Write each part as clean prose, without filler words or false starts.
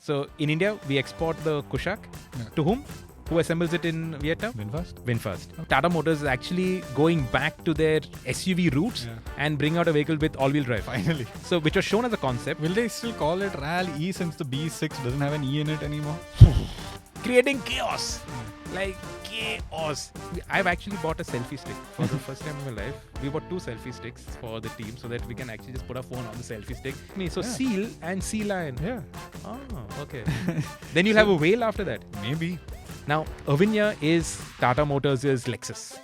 So in India, we export the Kylaq. To whom? Who assembles it in Vietnam? VinFast. Okay. Tata Motors is actually going back to their SUV roots and bring out a vehicle with all-wheel drive. Finally. So which was shown as a concept. Will they still call it Rall.e since the BE6 doesn't have an E in it anymore? Creating chaos. Like chaos. I've actually bought a selfie stick for the first time in my life. We bought 2 selfie sticks for the team so that we can actually just put our phone on the selfie stick. So Seal and Sea Lion. Yeah. Oh, okay. Then you'll have a whale after that. Maybe. Now, Avinya is Tata Motors' Lexus.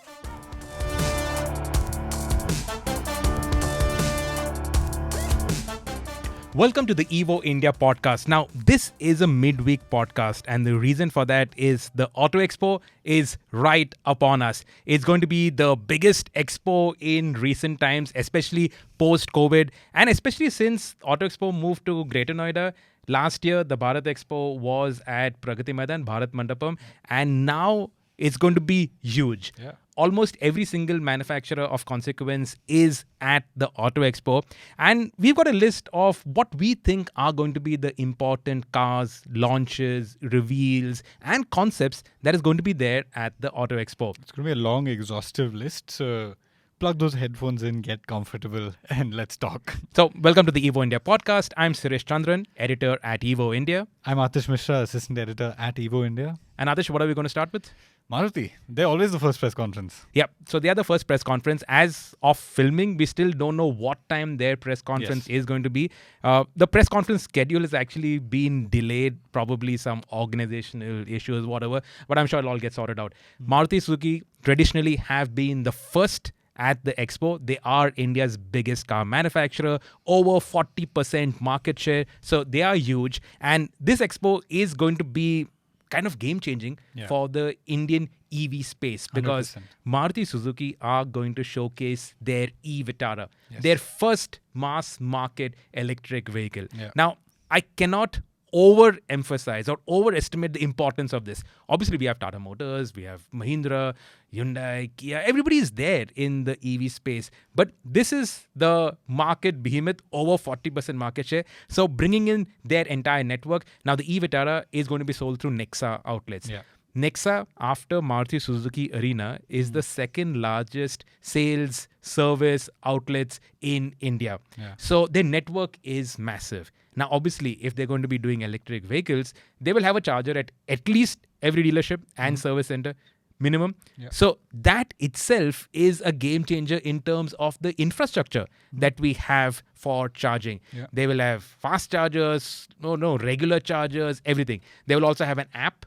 Welcome to the Evo India podcast. Now, this is a midweek podcast, and the reason for that is the Auto Expo is right upon us. It's going to be the biggest expo in recent times, especially post-COVID, and especially since Auto Expo moved to Greater Noida. Last year, the Bharat Expo was at Pragati Maidan, Bharat Mandapam, and now it's going to be huge. Yeah. Almost every single manufacturer of consequence is at the Auto Expo. And we've got a list of what we think are going to be the important cars, launches, reveals, and concepts that is going to be there at the Auto Expo. It's going to be a long, exhaustive list. So plug those headphones in, get comfortable, and let's talk. So welcome to the Evo India podcast. I'm Sirish Chandran, editor at Evo India. I'm Aatish Mishra, assistant editor at Evo India. And Aatish, what are we going to start with? Maruti. They're always the first press conference. Yep. So they are the first press conference. As of filming, we still don't know what time their press conference is going to be. The press conference schedule has actually been delayed, probably some organizational issues, whatever. But I'm sure it'll all get sorted out. Maruti Suzuki traditionally have been the first at the expo. They are India's biggest car manufacturer, over 40% market share. So they are huge. And this expo is going to be kind of game-changing for the Indian EV space because 100%. Maruti Suzuki are going to showcase their Vitara, their first mass-market electric vehicle. Yeah. Now, I cannot overemphasize or overestimate the importance of this. Obviously, we have Tata Motors, we have Mahindra, Hyundai, Kia. Everybody is there in the EV space. But this is the market behemoth, over 40% market share. So bringing in their entire network. Now, the Vitara is going to be sold through Nexa outlets. Yeah. Nexa, after Maruti Suzuki Arena, is the second largest sales service outlets in India. Yeah. So their network is massive. Now, obviously, if they're going to be doing electric vehicles, they will have a charger at least every dealership and service center minimum. Yeah. So that itself is a game changer in terms of the infrastructure that we have for charging. Yeah. They will have fast chargers, regular chargers, everything. They will also have an app.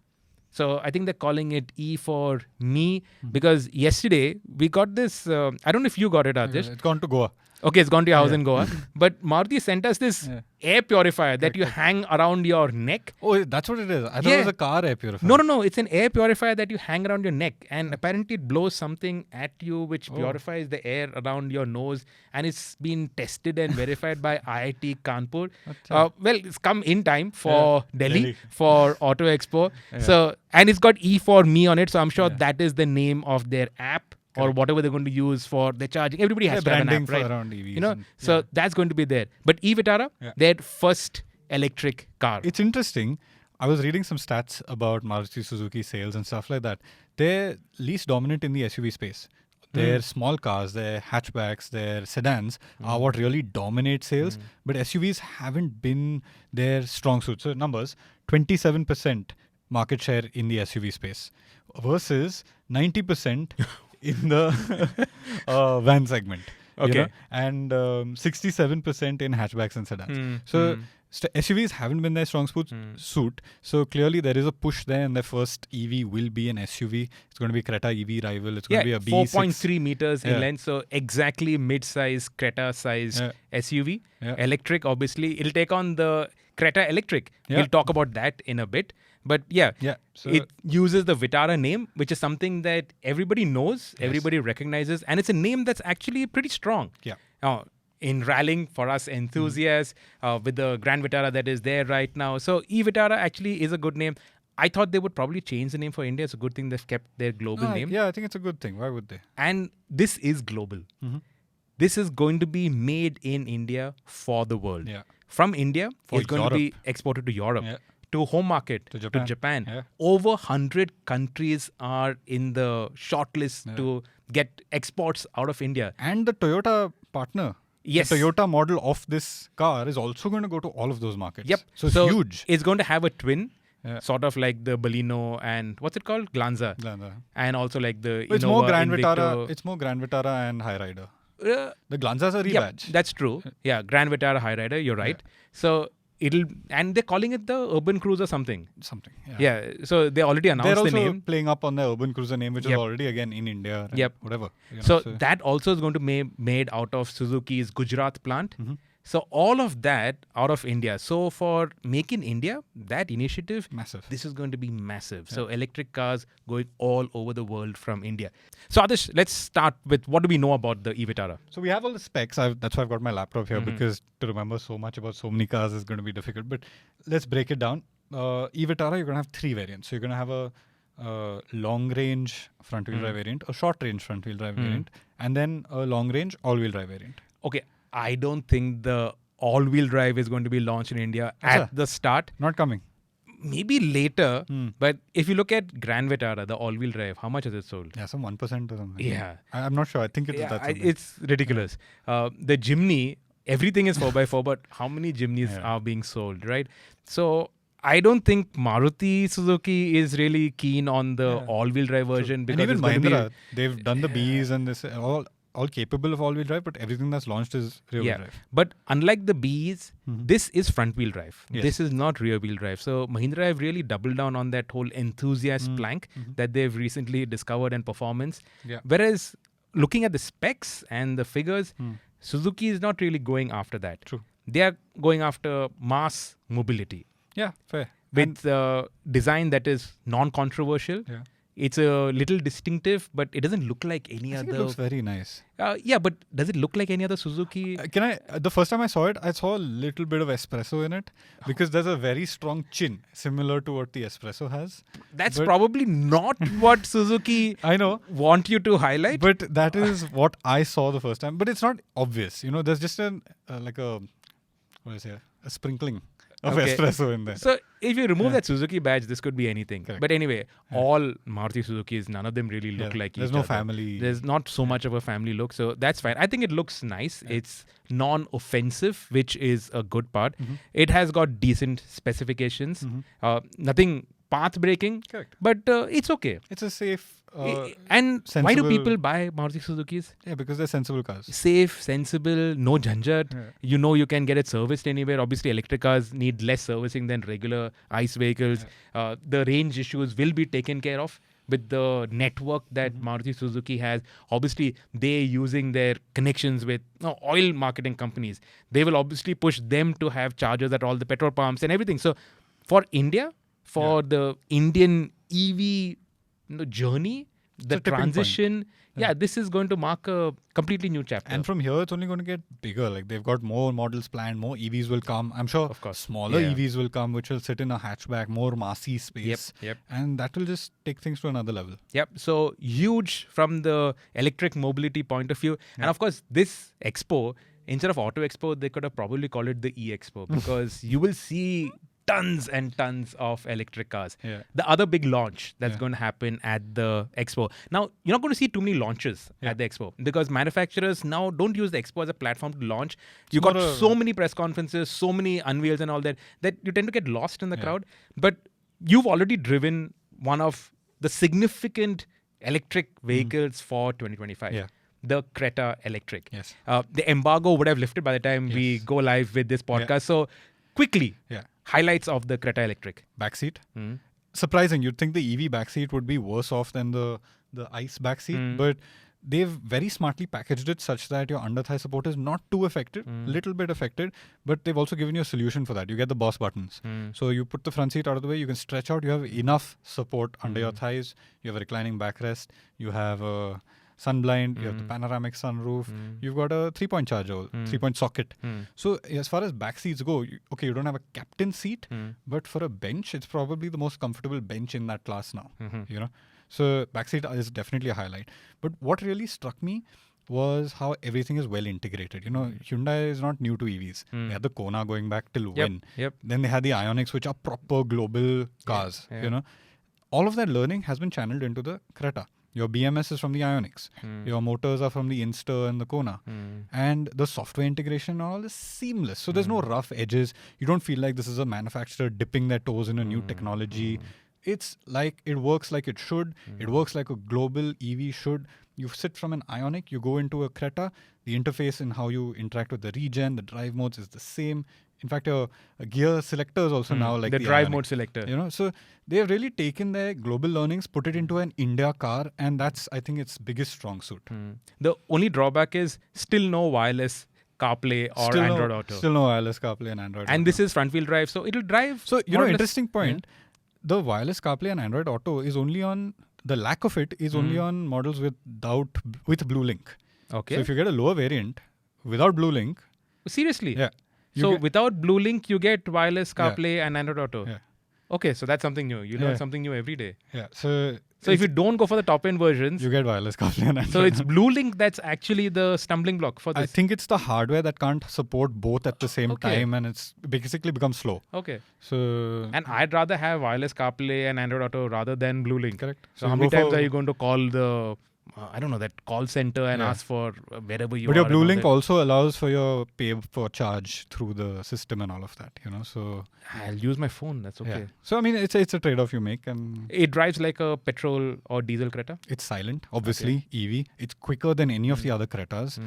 So I think they're calling it E for Me because yesterday we got this, I don't know if you got it, Aatish. It's gone to Goa. Okay, it's gone to your house in Goa. But Maruti sent us this air purifier that you hang around your neck. Oh, that's what it is. I thought it was a car air purifier. No. It's an air purifier that you hang around your neck. And apparently it blows something at you which purifies the air around your nose. And it's been tested and verified by IIT Kanpur. Well, it's come in time for Delhi for Auto Expo. So, and it's got E for Me on it. So I'm sure that is the name of their app. Or whatever they're going to use for their charging. Everybody has to have an app, right? Around EVs So that's going to be there. But Vitara, their first electric car. It's interesting. I was reading some stats about Maruti Suzuki sales and stuff like that. They're least dominant in the SUV space. Their small cars, their hatchbacks, their sedans are what really dominate sales. But SUVs haven't been their strong suit. So numbers, 27% market share in the SUV space versus 90% in the van segment. Okay. And 67% in hatchbacks and sedans. So SUVs haven't been their strong suit. So clearly there is a push there, and their first EV will be an SUV. It's going to be Creta EV rival. It's going to be a BE6. 4.3 meters in length. So exactly mid-size Creta-sized SUV. Yeah. Electric, obviously. It'll take on the Creta Electric. Yeah. We'll talk about that in a bit. But So it uses the Vitara name, which is something that everybody knows, everybody recognizes, and it's a name that's actually pretty strong. Yeah. In rallying for us enthusiasts with the Grand Vitara that is there right now. So Vitara actually is a good name. I thought they would probably change the name for India. It's a good thing they've kept their global name. Yeah, I think it's a good thing. Why would they? And this is global. This is going to be made in India for the world. Yeah. From India, For it's going to be exported to Europe. Yeah. to home market, To to Japan. Japan. Yeah. Over 100 countries are in the shortlist to get exports out of India. And the Toyota partner. Yes. The Toyota model of this car is also going to go to all of those markets. Yep. So it's huge. It's going to have a twin, Yeah. sort of like the Baleno and what's it called? Glanza. And also like the It's Innova, more Grand Invicto. Vitara. It's more Grand Vitara and High Rider. The Glanza's a rebadge. That's true. Yeah, Grand Vitara High Rider, you're right. So and they're calling it the Urban Cruiser something. Something. Yeah, so they already announced They're also the name. playing up on the Urban Cruiser name, which is already again in India. And whatever. So that also is going to be made out of Suzuki's Gujarat plant. So all of that out of India. So for Make in India, that initiative, massive. This is going to be massive. So electric cars going all over the world from India. So Aatish, let's start with what do we know about the e-Vitara? So we have all the specs. That's why I've got my laptop here because to remember so much about so many cars is going to be difficult. But let's break it down. E-Vitara, you're going to have 3 variants. So you're going to have a long-range front-wheel drive variant, a short-range front-wheel drive variant, and then a long-range all-wheel drive variant. Okay, I don't think the all-wheel drive is going to be launched in India at the start. Not coming. Maybe later, but if you look at Grand Vitara, the all-wheel drive, how much has it sold? Yeah, some 1% or something. Yeah. I'm not sure. I think it's that. It's ridiculous. The Jimny, everything is 4x4, but how many Jimnys are being sold, right? So I don't think Maruti Suzuki is really keen on the all-wheel drive version. Because and even Mahindra, they've done the BEs and this all capable of all-wheel drive, but everything that's launched is rear-wheel drive. But unlike the BEs, this is front-wheel drive. Yes. This is not rear-wheel drive. So Mahindra have really doubled down on that whole enthusiast plank that they've recently discovered and performance. Yeah. Whereas looking at the specs and the figures, Suzuki is not really going after that. True. They are going after mass mobility. Yeah, fair. With design that is non-controversial. Yeah. It's a little distinctive, but it doesn't look like any other. It looks very nice. Yeah, but does it look like any other Suzuki? The first time I saw it, I saw a little bit of espresso in it because there's a very strong chin, similar to what the espresso has. That's probably not what Suzuki I know want you to highlight. But that is what I saw the first time. But it's not obvious. There's just a sprinkling of espresso in there. So if you remove that Suzuki badge, this could be anything. Correct. But anyway, all Maruti Suzukis, none of them really look like each other. There's no family. There's not so much of a family look. So that's fine. I think it looks nice. Yeah. It's non-offensive, which is a good part. It has got decent specifications. Nothing path-breaking. Correct. But it's okay. It's a safe... and why do people buy Maruti Suzukis? Yeah, because they're sensible cars. Safe, sensible, no jhanjat. Yeah. You can get it serviced anywhere. Obviously, electric cars need less servicing than regular ICE vehicles. Yeah. The range issues will be taken care of with the network that Maruti Suzuki has. Obviously, they're using their connections with oil marketing companies. They will obviously push them to have chargers at all the petrol pumps and everything. So, for India, for the Indian EV journey, the transition, this is going to mark a completely new chapter. And from here, it's only going to get bigger. Like they've got more models planned, more EVs will come. I'm sure of course, smaller EVs will come, which will sit in a hatchback, more massy space. Yep. And that will just take things to another level. Yep. So huge from the electric mobility point of view. Yep. And of course, this expo, instead of Auto Expo, they could have probably called it the E-Expo because you will see tons and tons of electric cars. Yeah. The other big launch that's going to happen at the expo. Now, you're not going to see too many launches at the expo because manufacturers now don't use the expo as a platform to launch. You got so many press conferences, so many unveils and all that you tend to get lost in the crowd. But you've already driven one of the significant electric vehicles for 2025. Yeah. The Creta Electric. Yes. The embargo would have lifted by the time we go live with this podcast. Yeah. So, quickly. Yeah. Highlights of the Creta Electric. Backseat. Surprising. You'd think the EV backseat would be worse off than the ICE backseat, but they've very smartly packaged it such that your under-thigh support is not too affected, little bit affected, but they've also given you a solution for that. You get the boss buttons. So you put the front seat out of the way, you can stretch out, you have enough support under your thighs, you have a reclining backrest, you have a sunblind, you have the panoramic sunroof, you've got a 3-point charger, 3-point socket. So as far as back seats go, you don't have a captain seat, but for a bench, it's probably the most comfortable bench in that class now. So back seat is definitely a highlight. But what really struck me was how everything is well integrated. You know, Hyundai is not new to EVs. They had the Kona going back till when. Then they had the Ioniqs, which are proper global cars. You know, all of that learning has been channeled into the Creta. Your BMS is from the Ioniqs. Your motors are from the Insta and the Kona. And the software integration and all is seamless. So there's no rough edges. You don't feel like this is a manufacturer dipping their toes in a new technology. It's like, it works like it should. It works like a global EV should. You sit from an Ioniq, you go into a Creta. The interface and how you interact with the regen, the drive modes is the same. In fact, a gear selector is also now like the drive Ioniq, mode selector. You know, so they have really taken their global learnings, put it into an India car, and that's, I think, its biggest strong suit. The only drawback is still no wireless CarPlay or Still Android no, Auto. Still no wireless CarPlay and Android Auto. And this is front-wheel drive, so it'll drive. So, you know, interesting point. The wireless CarPlay and Android Auto is only on, the lack of it is only on models with Blue Link. Okay. So if you get a lower variant without Blue Link. Seriously? Yeah. So without Blue Link, you get wireless CarPlay and Android Auto. Yeah. Okay, so that's something new. You learn something new every day. Yeah. So if you don't go for the top end versions, you get wireless CarPlay and Android. So it's Blue Link that's actually the stumbling block for this. I think it's the hardware that can't support both at the same time, and it's basically becomes slow. Okay. So and I'd rather have wireless CarPlay and Android Auto rather than Blue Link. Correct. So how many times are you going to call the I don't know, that call center and ask for wherever you are? But your Blue Link also allows for your pay for charge through the system and all of that, you know. So I'll use my phone. That's okay. Yeah. So I mean, it's a trade-off you make, and it drives like a petrol or diesel Creta. It's silent, obviously. EV. It's quicker than any of the other Cretas.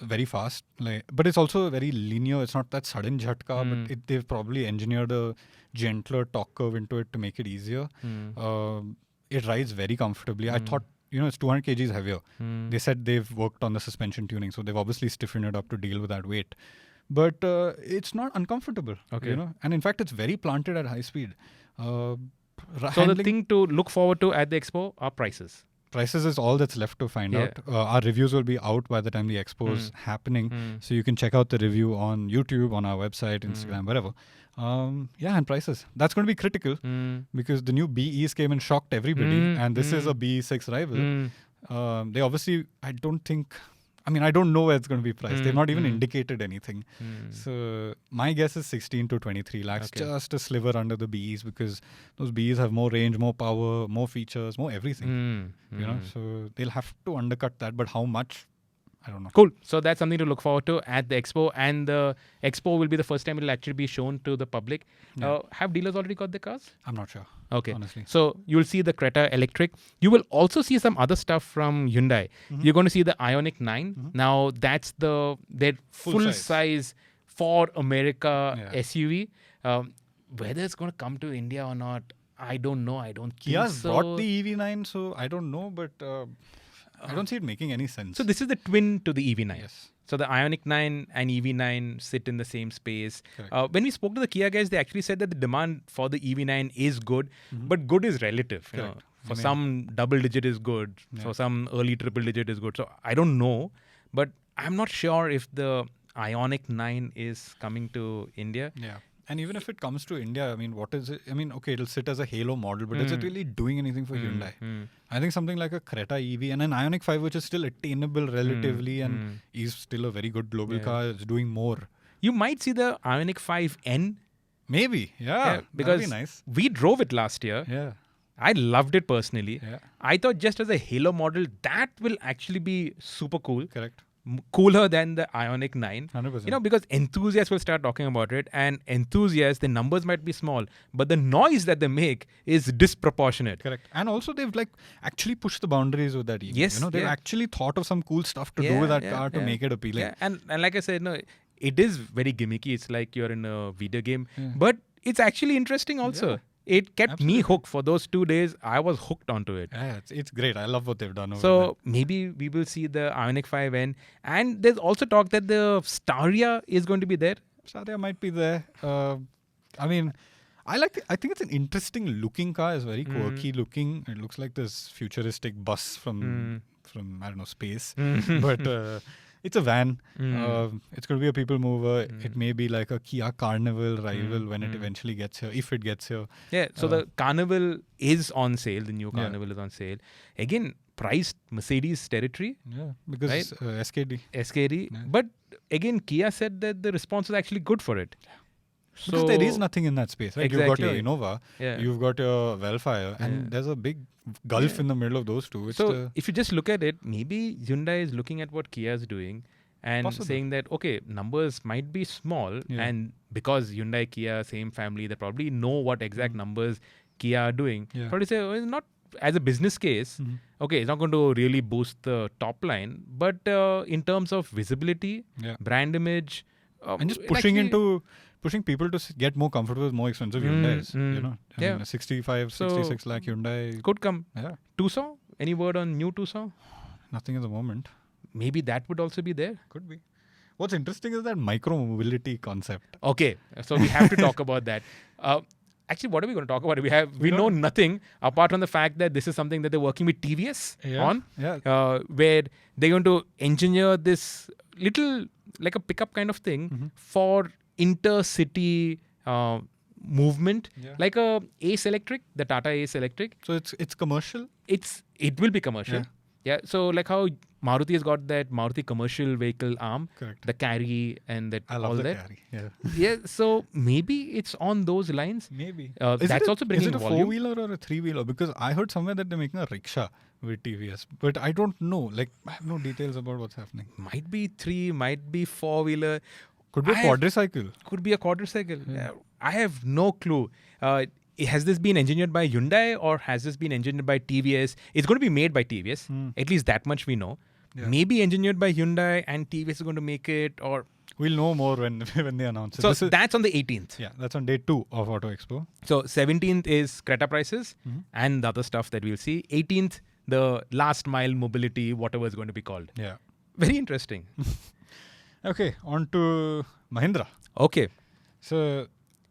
Very fast, but it's also very linear. It's not that sudden jhatka, but they've probably engineered a gentler torque curve into it to make it easier. It rides very comfortably. I thought, you know, it's 200 kgs heavier. They said they've worked on the suspension tuning, so they've obviously stiffened it up to deal with that weight. But it's not uncomfortable, you know. And in fact, it's very planted at high speed. So the thing to look forward to at the expo are prices. Prices is all that's left to find out. Our reviews will be out by the time the expo is happening. So you can check out the review on YouTube, on our website, Instagram, wherever. And prices. That's going to be critical because the new BEs came and shocked everybody. And this is a BE6 rival. They obviously, I don't know where it's going to be priced. They've not even indicated anything. So my guess is 16 to 23 lakhs, just a sliver under the BEs, because those BEs have more range, more power, more features, more everything. You know, so they'll have to undercut that. But how much? I don't know. Cool. So that's something to look forward to at the expo. And the expo will be the first time it will actually be shown to the public. Have dealers already got their cars? I'm not sure. Okay. Honestly. So you'll see the Creta Electric. You will also see some other stuff from Hyundai. You're going to see the Ioniq 9. Now that's their full size for America SUV. Whether it's going to come to India or not, I don't know. I don't think Kia's so. brought the EV9, so I don't know, but I don't see it making any sense. So this is the twin to the EV9. Yes. So the Ioniq 9 and EV9 sit in the same space. When we spoke to the Kia guys, they actually said that the demand for the EV9 is good, but good is relative. You know, for some, double digit is good. For some, early triple digit is good. So I don't know, but I'm not sure if the Ioniq 9 is coming to India. Yeah. And even if it comes to India, I mean, what is it? I mean, okay, it'll sit as a halo model, but is it really doing anything for Hyundai? I think something like a Creta EV and an Ioniq 5, which is still attainable relatively and is still a very good global car, is doing more. You might see the Ioniq 5N. Maybe, because that'd be nice. We drove it last year. Yeah. I loved it personally. Yeah. I thought just as a halo model, that will actually be super cool. Correct. Cooler than the Ioniq 9. 100%. You know, because enthusiasts will start talking about it, and enthusiasts, the numbers might be small, but the noise that they make is disproportionate. Correct. And also they've actually pushed the boundaries with that EV. Yes. You know, they've actually thought of some cool stuff to do with that car to make it appealing. Yeah. And like I said, no, it is very gimmicky. It's like you're in a video game, but it's actually interesting also. Yeah. It kept me hooked for those 2 days. I was hooked onto it. Yeah, it's great. I love what they've done over So maybe we will see the Ioniq 5N. And there's also talk that the Staria is going to be there. Staria might be there. I mean, I think it's an interesting looking car. It's very quirky looking. It looks like this futuristic bus from I don't know, space. But It's a van. It's going to be a people mover. It may be like a Kia Carnival rival when it eventually gets here, if it gets here. Yeah, so the Carnival is on sale. The new Carnival is on sale. Again, priced Mercedes territory. Yeah, because SKD. SKD. Yeah. But again, Kia said that the response was actually good for it. Because there is nothing in that space, right? Exactly. You've got your Innova, you've got your Velfire, and there's a big gulf in the middle of those two. So if you just look at it, maybe Hyundai is looking at what Kia is doing and saying that, okay, numbers might be small, and because Hyundai, Kia, same family, they probably know what exact numbers Kia are doing. Probably say, well, not as a business case, okay, it's not going to really boost the top line, but in terms of visibility, brand image, and just pushing people to get more comfortable with more expensive Hyundais. You know, I mean, a 66 lakh Hyundai could come. Yeah. Tucson? Any word on new Tucson? Nothing at the moment. Maybe that would also be there. Could be. What's interesting is that micro-mobility concept. Okay, so we have to talk about that. Actually, what are we going to talk about? We know nothing apart from the fact that this is something that they're working with TVS on, where they're going to engineer this little, like a pickup kind of thing for intercity movement, like a Ace Electric, the Tata Ace Electric. So it's commercial? It will be commercial. Yeah. So like how Maruti has got that Maruti commercial vehicle arm, correct, the carry and that I love all the that. Carry. Yeah. So maybe it's on those lines. Maybe. That's also bringing volume. Is it a 4-wheeler or a 3-wheeler? Because I heard somewhere that they're making a rickshaw with TVS, but I don't know. Like, I have no details about what's happening. Might be 3, might be 4-wheeler. Could be a quadricycle. Could be a quadricycle. Yeah. I have no clue. Has this been engineered by Hyundai or has this been engineered by TVS? It's going to be made by TVS. At least that much we know. Yeah. Maybe engineered by Hyundai and TVS is going to make it, or we'll know more when they announce it. So that's on the 18th. Yeah, that's on day 2 of Auto Expo. So 17th is Creta prices and the other stuff that we'll see. 18th, the last mile mobility, whatever is going to be called. Yeah. Very interesting. Okay, on to Mahindra. Okay. So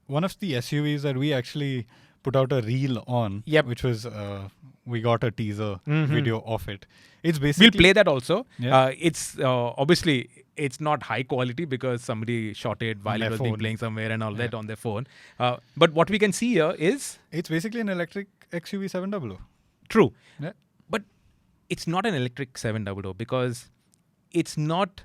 one of the SUVs that we actually put out a reel on, which was we got a teaser video of it. It's basically we'll play that also. Yeah. It's obviously it's not high quality because somebody shot it while it was being playing somewhere and all that on their phone. But what we can see here is it's basically an electric XUV 700. True. Yeah. But it's not an electric 700 because it's not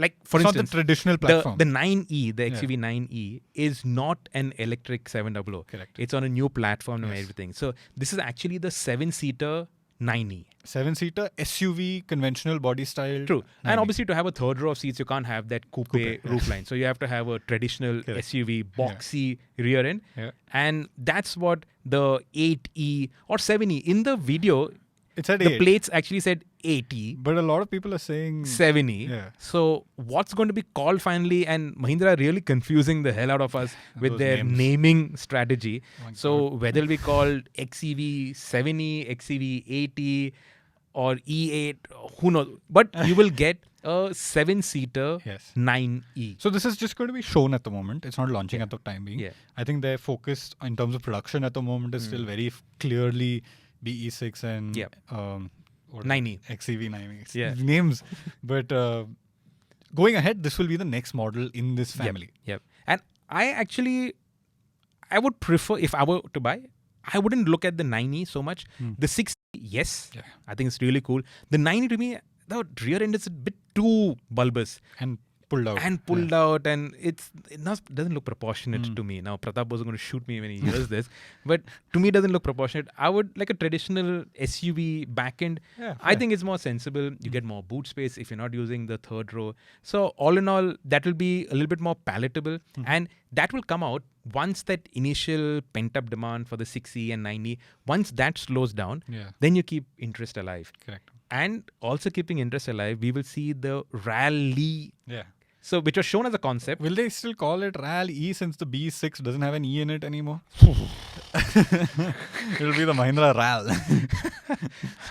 like, for instance, not the traditional platform. The 9E, the XUV 9E is not an electric 700. Correct. It's on a new platform and everything. So this is actually the 7-seater 9E. 7-seater SUV conventional body style. True. 9E. And obviously to have a third row of seats, you can't have that coupe roofline. So you have to have a traditional SUV boxy rear end. Yeah. And that's what the 8E or 7E in the video, it said the 8. plates actually said 80. But a lot of people are saying 7E. Yeah. So what's going to be called finally? And Mahindra are really confusing the hell out of us with their naming strategy. So whether it'll be called XEV 7E, XEV 8E or E8, who knows? But you will get a 7-seater 9E. So this is just going to be shown at the moment. It's not launching at the time being. Yeah. I think their focus in terms of production at the moment is still very clearly BE6 and 9E. XEV 9E. Names. But going ahead, this will be the next model in this family. Yep. And I would prefer, if I were to buy, I wouldn't look at the 9E so much. The 6E, yes. Yeah. I think it's really cool. The 9E to me, the rear end is a bit too bulbous. And pulled out. And it doesn't look proportionate to me. Now, Pratap was going to shoot me when he hears this. But to me, it doesn't look proportionate. I would like a traditional SUV back end. Yeah, I think it's more sensible. You get more boot space if you're not using the third row. So all in all, that will be a little bit more palatable. And that will come out once that initial pent-up demand for the 6E and 9E, once that slows down, then you keep interest alive. Correct. And also keeping interest alive, we will see the Rall.e. Yeah. So, which was shown as a concept. Will they still call it Rall.e since the B6 doesn't have an E in it anymore? It'll be the Mahindra Rall.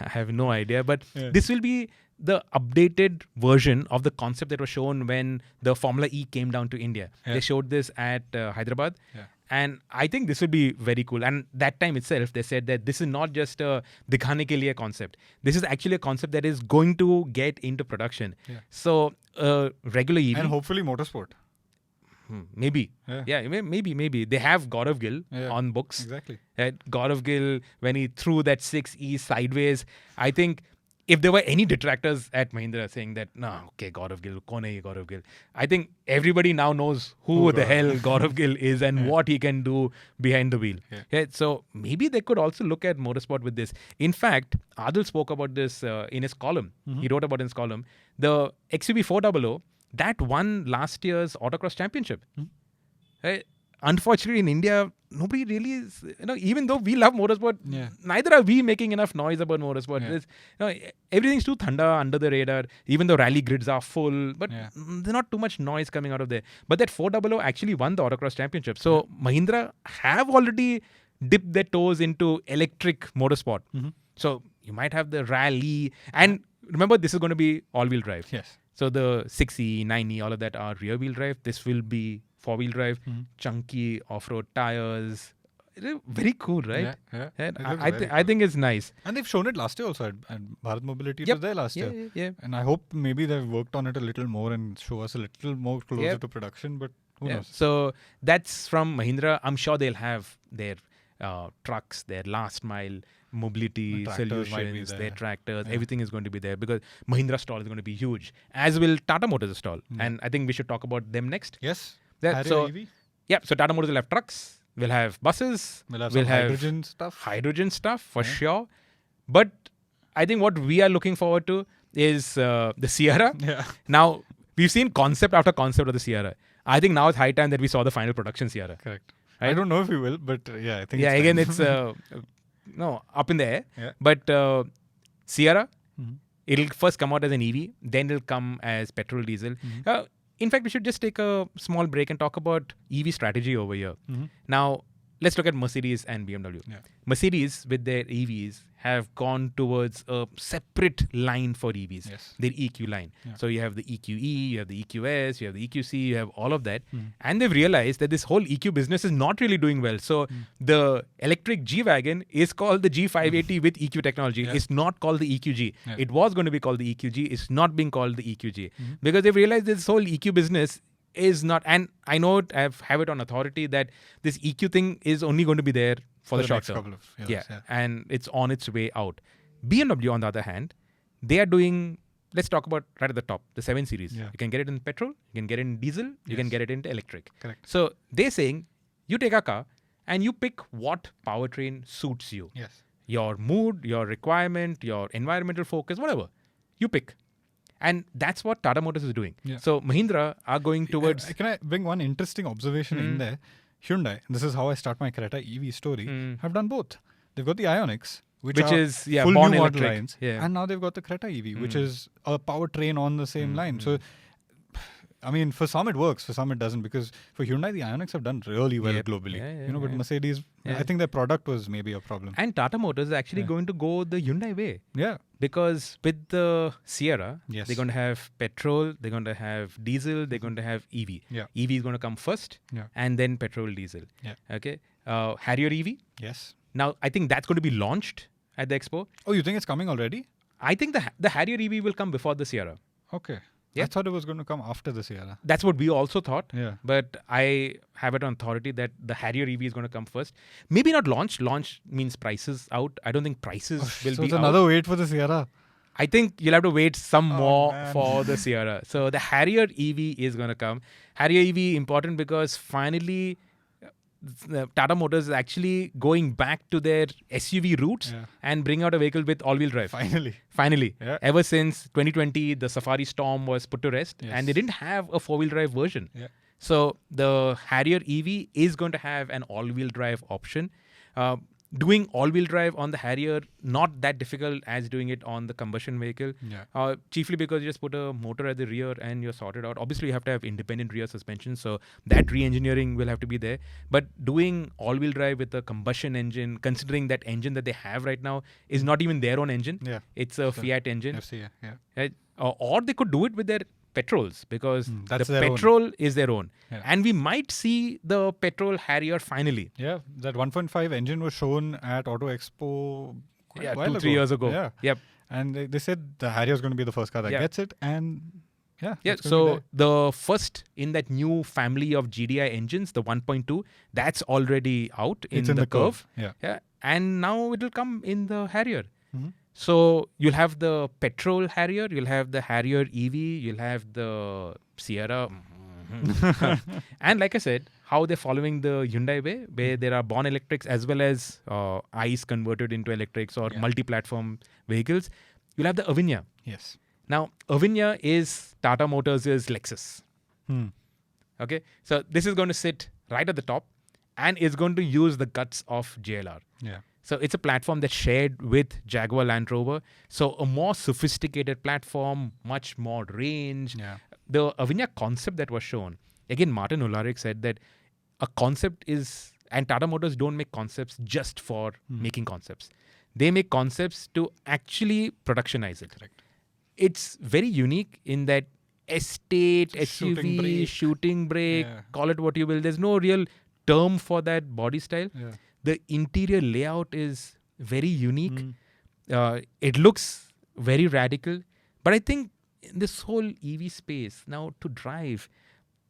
I have no idea. But this will be the updated version of the concept that was shown when the Formula E came down to India. They showed this at Hyderabad. And I think this would be very cool. And that time itself, they said that this is not just a dikhane ke liye concept. This is actually a concept that is going to get into production. Yeah. So regular EV. And hopefully motorsport. Maybe. Yeah, maybe. They have Gaurav Gill on books. Exactly. Gaurav Gill, when he threw that 6E sideways, I think if there were any detractors at Mahindra saying that, Gaurav Gill, kone hai Gaurav Gill? I think everybody now knows who the hell Gaurav Gill is and what he can do behind the wheel. So maybe they could also look at motorsport with this. In fact, Adil spoke about this in his column. He wrote about it in his column. The XUV 400, that won last year's autocross championship. Unfortunately, in India, nobody really is, even though we love motorsport, neither are we making enough noise about motorsport. Everything's too thanda under the radar, even though rally grids are full, but there's not too much noise coming out of there. But that 400 actually won the autocross championship. So Mahindra have already dipped their toes into electric motorsport. So you might have the rally. And remember, this is going to be all-wheel drive. Yes. So the 6E, 9E, all of that are rear-wheel drive. This will be four-wheel drive, chunky off-road tires. Very cool, right? Yeah. And I think it's nice. And they've shown it last year also at Bharat Mobility. It was there last year. Yeah. And I hope maybe they've worked on it a little more and show us a little more closer to production, but who knows? So that's from Mahindra. I'm sure they'll have their trucks, their last mile mobility solutions, their tractors, everything is going to be there because Mahindra stall is going to be huge, as will Tata Motors stall. And I think we should talk about them next. Yes. So Tata Motors will have trucks, we'll have buses, we'll have hydrogen stuff for sure. But I think what we are looking forward to is the Sierra. Now, we've seen concept after concept of the Sierra. I think now it's high time that we saw the final production Sierra. Correct. Right? I don't know if we will, but I think it's up in the air. But Sierra, it'll first come out as an EV, then it'll come as petrol diesel. In fact, we should just take a small break and talk about EV strategy over here. Now, let's look at Mercedes and BMW. Mercedes, with their EVs, have gone towards a separate line for EVs, their EQ line. So you have the EQE, you have the EQS, you have the EQC, you have all of that. And they've realized that this whole EQ business is not really doing well. So the electric G-Wagon is called the G580 with EQ technology. It's not called the EQG. It was going to be called the EQG. It's not being called the EQG. Because they've realized this whole EQ business is not, and I know I have it on authority that this EQ thing is only going to be there for the short term. And it's on its way out. BMW, on the other hand, they are doing, let's talk about right at the top, the 7 Series. You can get it in petrol, you can get it in diesel, you can get it into electric. Correct. So they're saying, you take a car and you pick what powertrain suits you. Your mood, your requirement, your environmental focus, whatever. You pick. And that's what Tata Motors is doing. So Mahindra are going towards... Can I bring one interesting observation in there? Hyundai, this is how I start my Creta EV story, have done both. They've got the Ioniqs, which is full born new electric lines. And now they've got the Creta EV, which is a powertrain on the same line. So, I mean, for some it works, for some it doesn't. Because for Hyundai, the Ioniqs have done really well globally. But Mercedes, I think their product was maybe a problem. And Tata Motors is actually going to go the Hyundai way. Because with the Sierra, they're going to have petrol, they're going to have diesel, they're going to have EV. EV is going to come first, and then petrol, diesel. Okay. Harrier EV. Now, I think that's going to be launched at the expo. Oh, you think it's coming already? I think the Harrier EV will come before the Sierra. Okay. I thought it was going to come after the Sierra. That's what we also thought. But I have it on authority that the Harrier EV is going to come first. Maybe not launch. Launch means prices out. I don't think prices will be So it's another wait for the Sierra. I think you'll have to wait some more for the Sierra. So the Harrier EV is going to come. Harrier EV important because finally Tata Motors is actually going back to their SUV roots and bring out a vehicle with all-wheel drive. Finally. Ever since 2020, the Safari Storm was put to rest and they didn't have a four-wheel drive version. So the Harrier EV is going to have an all-wheel drive option. Doing all-wheel drive on the Harrier, not that difficult as doing it on the combustion vehicle. Chiefly because you just put a motor at the rear and you're sorted out. Obviously, you have to have independent rear suspension, so that re-engineering will have to be there. But doing all-wheel drive with a combustion engine, considering that engine that they have right now is not even their own engine. It's a Fiat engine. FC, Right? Or they could do it with their petrols because the that's their own. petrol is their own. Yeah. And we might see the petrol Harrier finally. Yeah, that 1.5 engine was shown at Auto Expo quite a while 2-3 years ago. Yeah. Yep. And they said the Harrier is going to be the first car that gets it. And yeah, it's gonna be so there. the first in that new family of GDI engines, the 1.2, that's already out in It's in the curve. Yeah. And now it will come in the Harrier. Mhm. So you'll have the petrol Harrier, you'll have the Harrier EV, you'll have the Sierra. And like I said, how they're following the Hyundai way, where there are born electrics as well as ICE converted into electrics or multi-platform vehicles. You'll have the Avinya. Yes. Now, Avinya is Tata Motors' Lexus. Okay, so this is going to sit right at the top and it's going to use the guts of JLR. Yeah. So it's a platform that's shared with Jaguar Land Rover. So a more sophisticated platform, much more range. Yeah. The Avinya concept that was shown, again, Martin Ullrich said that a concept is, and Tata Motors don't make concepts just for making concepts. They make concepts to actually productionize it. Correct. It's very unique in that estate, Shooting SUV, brake. shooting brake, Yeah. call it what you will. There's no real term for that body style. Yeah. The interior layout is very unique. It looks very radical. But I think in this whole EV space, now to drive,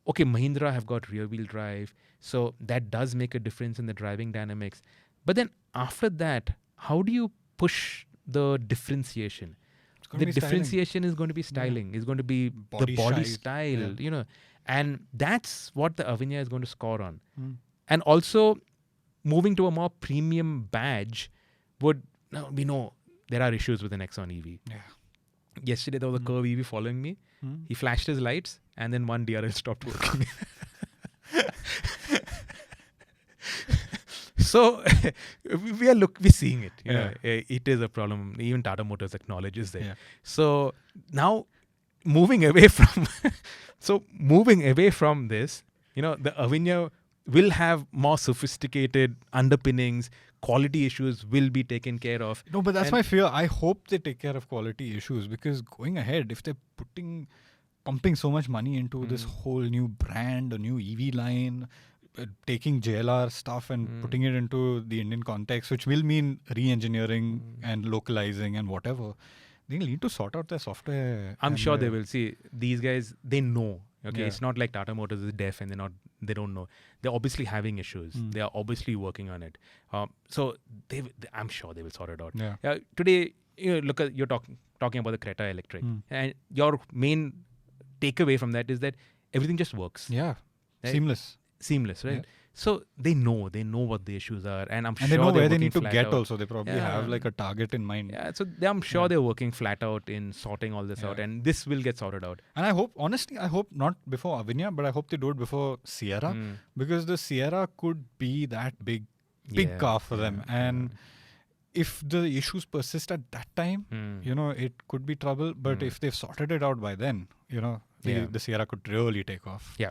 okay, Mahindra have got rear wheel drive. So that does make a difference in the driving dynamics. But then after that, how do you push the differentiation? gonna The be styling. differentiation is going to be styling. It's going to be Body the body shape. style, Yeah. And that's what the Avinya is going to score on. And also, moving to a more premium badge would, now we know there are issues with the Nexon EV. Yeah. Yesterday, there was a Curve EV following me. He flashed his lights and then one DRL stopped working. So we're seeing it. You know, it is a problem. Even Tata Motors acknowledges that. Yeah. So now moving away from this, the Avinya will have more sophisticated underpinnings. Quality issues will be taken care of. No, but that's my fear. I hope they take care of quality issues because going ahead, if they're pumping so much money into this whole new brand, a new EV line, taking JLR stuff and putting it into the Indian context, which will mean re-engineering and localizing and whatever, they'll need to sort out their software. I'm sure they will. See, these guys, they know. Okay, Yeah. It's not like Tata Motors is deaf and they don't know. They're obviously having issues. They are obviously working on it. So I'm sure they will sort it out. Yeah. Today, you're talking about the Creta electric, and your main takeaway from that is that everything just works. Yeah. Right? Seamless, right? Yeah. So they know what the issues are, and I'm And sure they know they're where they working need to flat get out. also. They probably have like a target in mind. Yeah, so I'm sure they're working flat out in sorting all this out, and this will get sorted out. And I hope not before Avinya, but I hope they do it before Sierra, because the Sierra could be that big car for them. And if the issues persist at that time, it could be trouble. But if they've sorted it out by then, the Sierra could really take off. Yeah.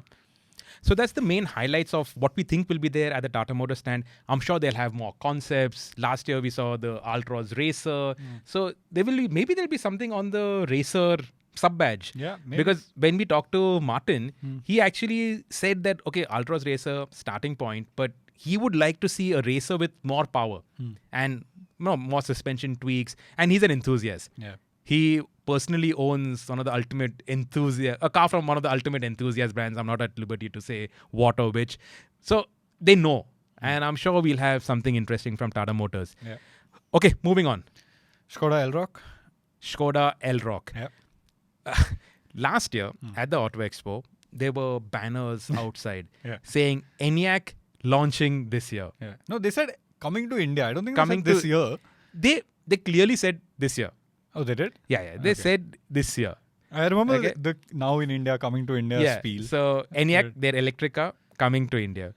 So that's the main highlights of what we think will be there at the Tata Motors stand. I'm sure they'll have more concepts. Last year we saw the Altroz Racer. So maybe there'll be something on the Racer sub-badge. Yeah, maybe. Because when we talked to Martin, he actually said that, okay, Altroz Racer starting point, but he would like to see a Racer with more power and more suspension tweaks. And he's an enthusiast. Yeah. He personally owns a car from one of the ultimate enthusiast brands. I'm not at liberty to say what or which. So they know. And I'm sure we'll have something interesting from Tata Motors. Yeah. Okay, moving on. Skoda Elroq. Skoda Elroq. Yeah. Last year at the Auto Expo, there were banners outside Yeah. saying ENIAC launching this year. Yeah. No, they said coming to India. I don't think Coming they said this year. They clearly said this year. Oh, they did? Yeah. They said this year. I remember Okay. the now in India, coming to India spiel. So ENIAC, their electric car, coming to India.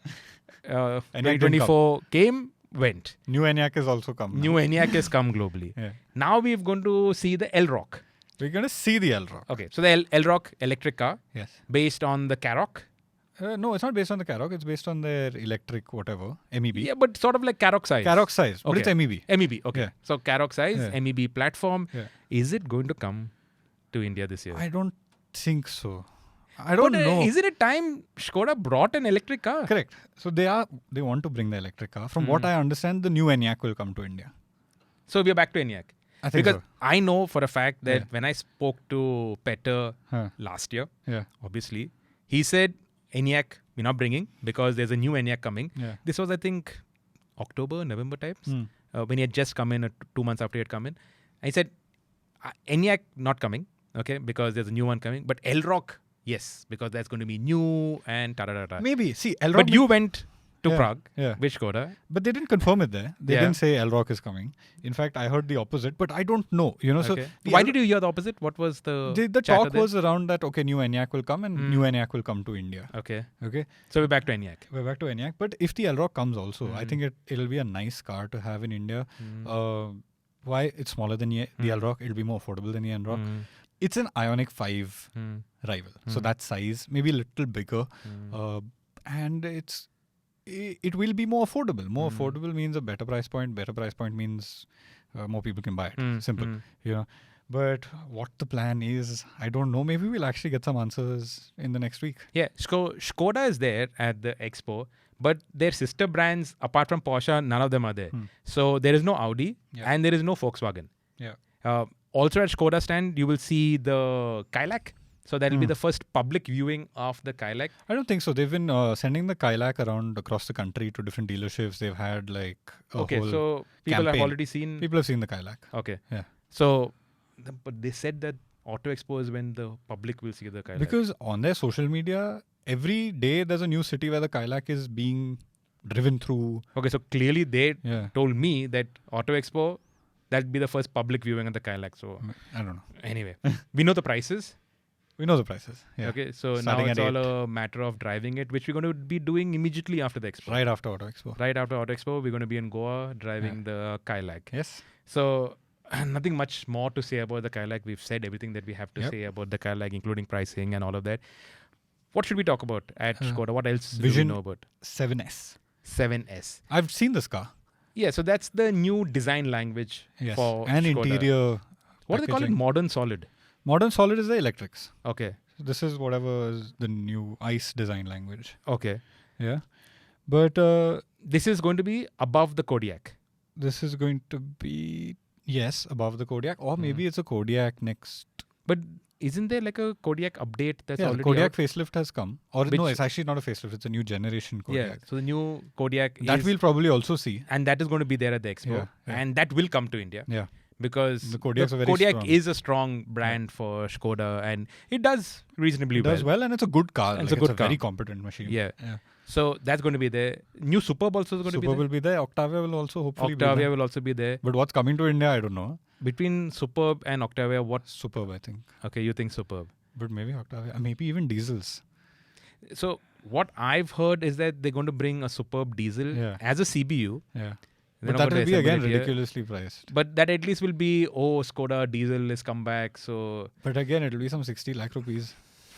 ENIAC 2024 came, went. New ENIAC is also come. New ENIAC has come globally. Yeah. Now we're going to see the Elroq. We're going to see the Elroq. Okay, so the Elroq electric car Yes. based on the Karoq. No, it's not based on the Karoq. It's based on their electric whatever, MEB. Yeah, but sort of like Karoq size. Karoq size, but Okay. it's MEB. MEB, okay. Yeah. So Karoq size, Yeah. MEB platform. Yeah. Is it going to come to India this year? I don't think so. I don't know. Isn't it time Skoda brought an electric car? Correct. So they want to bring the electric car. From what I understand, the new Enyaq will come to India. So we are back to Enyaq. I think because so. I know for a fact that when I spoke to Petter last year, obviously, he said Enyaq we're not bringing because there's a new Enyaq coming. Yeah. This was, I think, October, November types, when he had just come in, 2 months after he had come in. And he said, Enyaq not coming, okay, because there's a new one coming. But Elroq, yes, because that's going to be new and ta-da-da-da. Maybe. See, Elroq... But you went to Prague, with Skoda. But they didn't confirm it there. They didn't say Elroq is coming. In fact, I heard the opposite, but I don't know. So why did you hear the opposite? What was the talk was around that, okay, new Enyaq will come and new Enyaq will come to India. Okay. Okay. So we're back to Enyaq. We're back to Enyaq. But if the Elroq comes also, I think it'll be a nice car to have in India. Why? It's smaller than the Elroq. It'll be more affordable than the Elroq. It's an Ioniq 5 rival. So that size, maybe a little bigger. And it will be more affordable. More affordable means a better price point. Better price point means more people can buy it. Simple. But what the plan is, I don't know. Maybe we'll actually get some answers in the next week. Yeah, Skoda is there at the expo, but their sister brands, apart from Porsche, none of them are there. So there is no Audi and there is no Volkswagen. Yeah. Also at Skoda stand, you will see the Kylaq. So that will be the first public viewing of the Kylaq. I don't think so. They've been sending the Kylaq around across the country to different dealerships. They've had like a whole so people campaign. have already seen... People have seen the Kylaq. Okay. Yeah. So, but they said that Auto Expo is when the public will see the Kylaq. Because on their social media, every day there's a new city where the Kylaq is being driven through. Okay, so clearly they told me that Auto Expo, that'll be the first public viewing of the Kylaq. So I don't know. Anyway, we know the prices. We know the prices. Yeah. Okay, so starting now it's all a matter of driving it, which we're going to be doing immediately after the expo. Right after Auto Expo. Right after Auto Expo, we're going to be in Goa driving the Kylaq. Yes. So nothing much more to say about the Kylaq. We've said everything that we have to say about the Kylaq, including pricing and all of that. What should we talk about at Skoda? What else Vision do we know about? 7S. 7S. I've seen this car. Yeah, so that's the new design language for and Skoda. Interior. What do they call it? Modern Solid. Modern Solid is the electrics. Okay. This is whatever is the new ICE design language. Okay. Yeah. But this is going to be above the Kodiaq. This is going to be, yes, above the Kodiaq. Or maybe it's a Kodiaq next. But isn't there like a Kodiaq update that's already the Kodiaq out? facelift has come. Or no, it's actually not a facelift. It's a new generation Kodiaq. Yeah, so the new Kodiaq that we'll probably also see. And that is going to be there at the expo. Yeah. And that will come to India. Yeah. Because the Kodiaq's very Kodiaq strong. is a strong brand for Skoda and it does reasonably well. It does well and it's a good car. It's a very competent machine. Yeah. So that's going to be there. New Superb also is going to be there. Superb will be there. Octavia will also hopefully be there. Octavia will also be there. But what's coming to India, I don't know. Between Superb and Octavia, what? Superb, I think. Okay, you think Superb. But maybe Octavia. Maybe even diesels. So what I've heard is that they're going to bring a Superb diesel as a CBU. Yeah. But that will be again ridiculously priced. But that at least will be, Skoda diesel is come back. So. But again, it will be some 60 lakh rupees.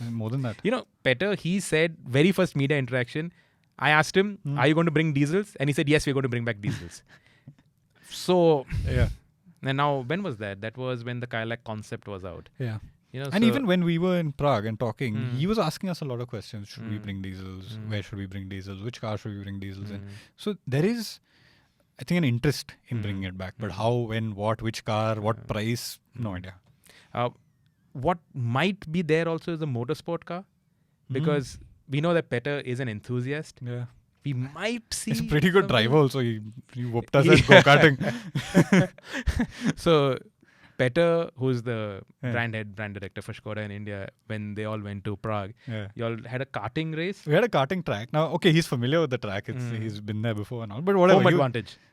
More than that. Petter, he said, very first media interaction, I asked him, are you going to bring diesels? And he said, yes, we're going to bring back diesels. So. Yeah. And now, when was that? That was when the Kylaq concept was out. Yeah. And even when we were in Prague and talking, he was asking us a lot of questions. Should we bring diesels? Where should we bring diesels? Which car should we bring diesels in? So there is, I think, an interest in bringing it back. But how, when, what, which car, what price? No idea. What might be there also is a motorsport car. Because we know that Petter is an enthusiast. Yeah. We might see... He's a pretty good driver also. He whooped us at go-karting. So... Petter, who's the brand director for Skoda in India, when they all went to Prague, you all had a karting race? We had a karting track. Now, okay, he's familiar with the track. He's been there before and all. But whatever.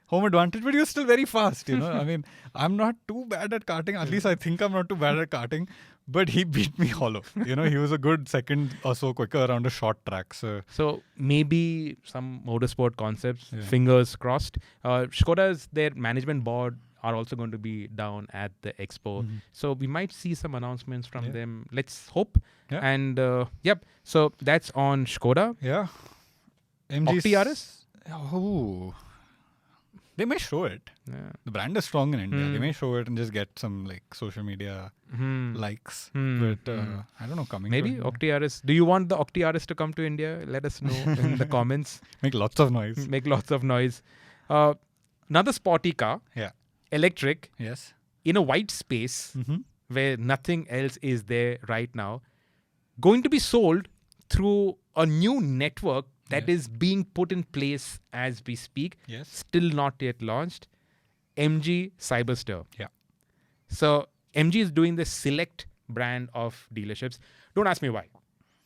Home advantage, but he was still very fast, I mean, I'm not too bad at karting. At least I think I'm not too bad at karting. But he beat me hollow. He was a good second or so quicker around a short track. So maybe some motorsport concepts, fingers crossed. Skoda's, their management board are also going to be down at the expo. So we might see some announcements from them. Let's hope. Yeah. And so that's on Skoda. Yeah. MG RS? Oh. They may show it. Yeah. The brand is strong in India. They may show it and just get some like social media likes. But I don't know, coming maybe to Octi RS. Do you want the Octi RS to come to India? Let us know in the comments. Make lots of noise. Make lots of noise. Another sporty car. Yeah. Electric. Yes. In a white space where nothing else is there right now. Going to be sold through a new network that is being put in place as we speak. Yes. Still not yet launched. MG Cyberster. Yeah. So MG is doing the select brand of dealerships. Don't ask me why.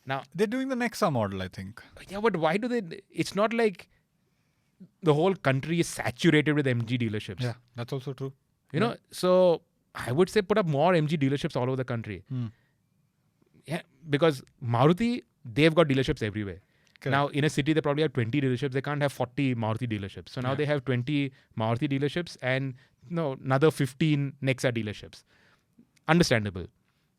Now they're doing the Nexa model, I think. Yeah, but why do they? It's not like the whole country is saturated with MG dealerships. Yeah, that's also true. You know, so I would say put up more MG dealerships all over the country. Yeah, because Maruti, they've got dealerships everywhere. Correct. Now, in a city, they probably have 20 dealerships. They can't have 40 Maruti dealerships. So now they have 20 Maruti dealerships and another 15 Nexa dealerships. Understandable.